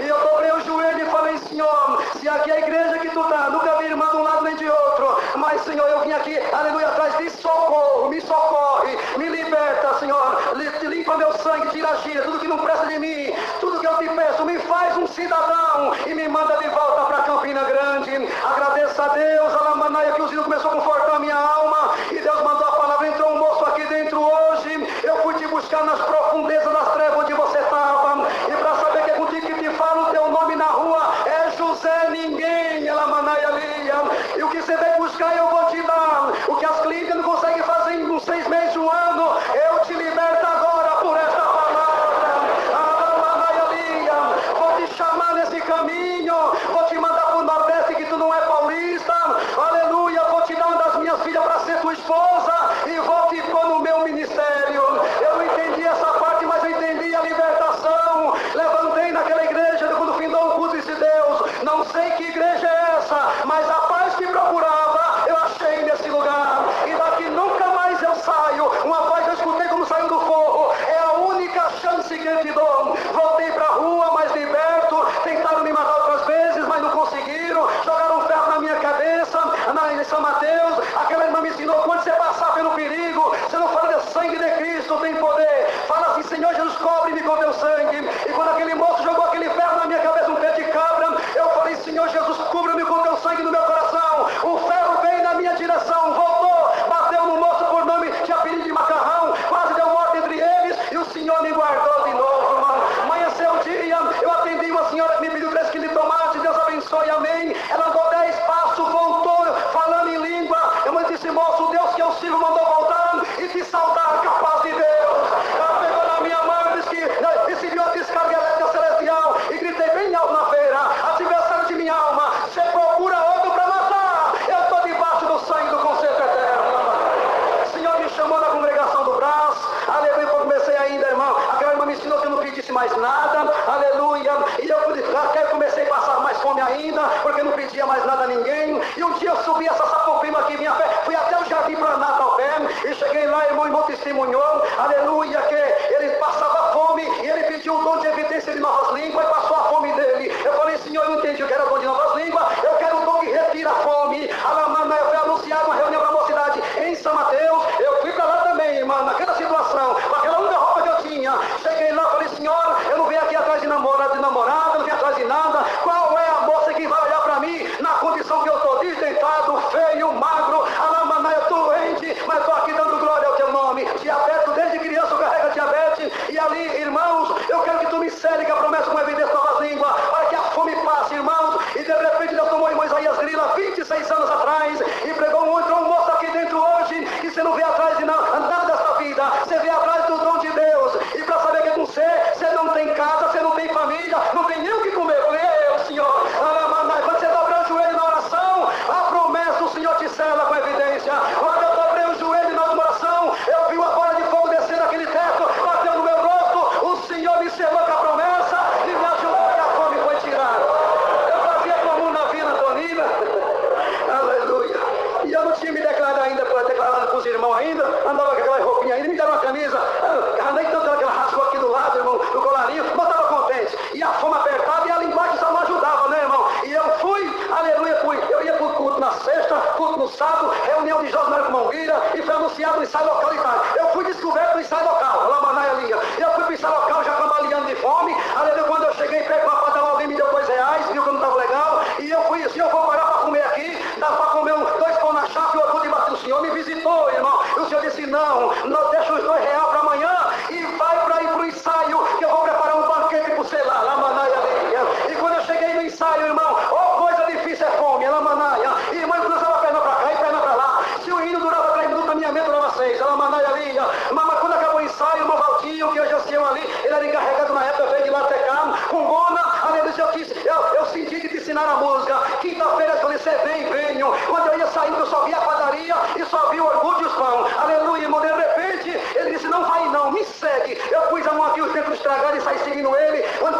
e eu dobrei o joelho e falei, Senhor, se aqui é a igreja que tu está, nunca vi irmã de um lado nem de outro, mas Senhor, eu vim aqui, aleluia, atrás de socorro, me socorre, me liberta, Senhor, limpa meu sangue, tira a gira, tudo que não presta de mim, tudo que eu te peço, me faz um cidadão e me manda de volta para Campina Grande. Agradeço a Deus, alamanaia, que o Senhor começou a confortar a minha alma, e Deus mandou a palavra, entrou um moço aqui dentro hoje, eu fui te buscar nas profundezas das trevas onde você estava, e para saber que é contigo que te falo, o teu nome na rua é José Ninguém, alamanaia, e o que você vem buscar eu vou te dar, o que as clínicas não conseguem fazer em uns 6 meses, 1 ano, eu te liberto agora por esta palavra, alamanaia, vou te chamar nesse caminho, vou te mandar para o Nordeste que tu não é paulista, aleluia, vou te dar uma das minhas filhas para ser tua esposa, e vou te pôr no meu ministério. Eu não entendi essa parte, mas eu entendi a libertação, levantei naquela igreja, quando findou o culto, disse, Deus, não sei que igreja é essa, mas a paz que procurava, eu achei nesse lugar, e daqui nunca mais eu saio, uma voz eu escutei como saiu do forro, é a única chance que eu te dou, voltei para a rua, mas liberto, tentaram me matar outras vezes, mas não conseguiram, jogaram ferro na minha cabeça, em São Mateus, aquela irmã me ensinou, quando você passar pelo perigo, você não fala de sangue de Cristo, tem poder, fala assim, Senhor Jesus, cobre-me com teu sangue, e quando aquele moço jogou aquele ferro na minha cabeça, um pé de cabra, eu falei, Senhor Jesus, cubra-me com teu sangue no meu coração, o ferro veio na minha direção, voltou, bateu no moço por nome de apelido de Macarrão, quase deu morte entre eles, e o Senhor me guardou de novo, irmão. Amanheceu o dia, eu atendi uma senhora que me pediu 3 quilos de tomate, Deus abençoe, amém, ela andou 10 passos, voltou, falando em língua, eu disse, moço, o Deus que eu sirvo mandou voltar, e te saudar, capaz de Deus, ela pegou na minha mão, disse, viu a descarga elétrica celestial, e gritei bem alto na feira, adversário de minha alma, você procura outro para matar, eu estou debaixo do sangue do conceito eterno. O Senhor me chamou na congregação do Brás, aleluia, eu comecei ainda, irmão, aquela irmã me ensinou que eu não pedisse mais nada, aleluia, e eu até comecei a passar mais fome ainda, porque eu não pedia mais nada a ninguém, e um dia eu subi essa sapopima aqui, minha fé, fui até o Jardim Planalto ao pé, e cheguei lá, irmão testemunhou, aleluia, que ele passava fome, e ele pediu o dom de evidência de novas línguas, e passou a fome dele. Eu falei, Senhor, eu não entendi o que era o dom de novas línguas, eu quero o dom que retira a fome. Alamana, eu fui anunciar uma reunião para a mocidade em São Mateus, eu fui para lá também, irmão, naquela situação, com aquela única roupa que eu tinha, cheguei lá, falei, Senhor, eu não venho aqui atrás de namorada, eu não venho atrás de nada, qual é a moça que vai olhar para mim, na condição que eu estou, desdentado, feio, magro, alamana, eu estou doente, mas estou aqui dando glória ao teu nome, diabetes, desde criança eu carrego diabetes, e ali, irmãos, eu quero que tu me cede que a promessa com evidência de novas línguas, para que a fome passe, irmãos, e de repente Deus tomou irmão Isaías Grila, 26 anos atrás, e pregou entrou um moço aqui dentro hoje, que você não vê atrás de nada dessa vida, você vê atrás do dom de Deus, e para saber que é com você não tem casa, você não tem família, não tem nem o que comer, eu falei, Senhor, quando você dobra o joelho na oração, a promessa o Senhor te sela com evidência, quando eu dobrei o joelho na oração, eu vi uma bola de fogo descer daquele teto, bateu no meu rosto, o Senhor me selou com a promessa, e me ajudou e a fome foi tirada. Eu fazia comum na Vila Antonina, aleluia, ensaio local e tal. Eu fui descoberto no ensaio local, Lamanaia Linha. Eu fui para o ensaio local já cambaleando de fome. Aleluia, quando eu cheguei perto para pagar, alguém me deu R$2, viu que eu não estava legal. E eu fui assim, eu vou parar para comer aqui, dá para comer 2 pão na chapa e o orgulho debaixo do Senhor. Me visitou, irmão. E o Senhor disse, não deixa os R$2 para amanhã e vai para ir para o ensaio, que eu vou preparar um banquete para você lá, Lamanaia Linha. E quando eu cheguei no ensaio, irmão, coisa difícil é fome, Lamanaia. E irmão, eu cruzava a perna para cá e perna para lá. Se o hino durava 3 minutos, a minha mente durava 6, Lamanaia Linha. Mas quando acabou o ensaio, o irmão Valtinho, que hoje é o senhor ali, ele era encarregado na época, veio de lá até cá, com goma, aleluia, eu senti de te ensinar a música. Quinta-feira eu falei, você vem, venho. Quando eu ia saindo, eu só vi a padaria e só vi o orgulho e os pão. Aleluia, irmão, de repente, ele disse, não vai não, me segue. Eu pus a mão aqui, os tempos estragados e saí seguindo ele. Quando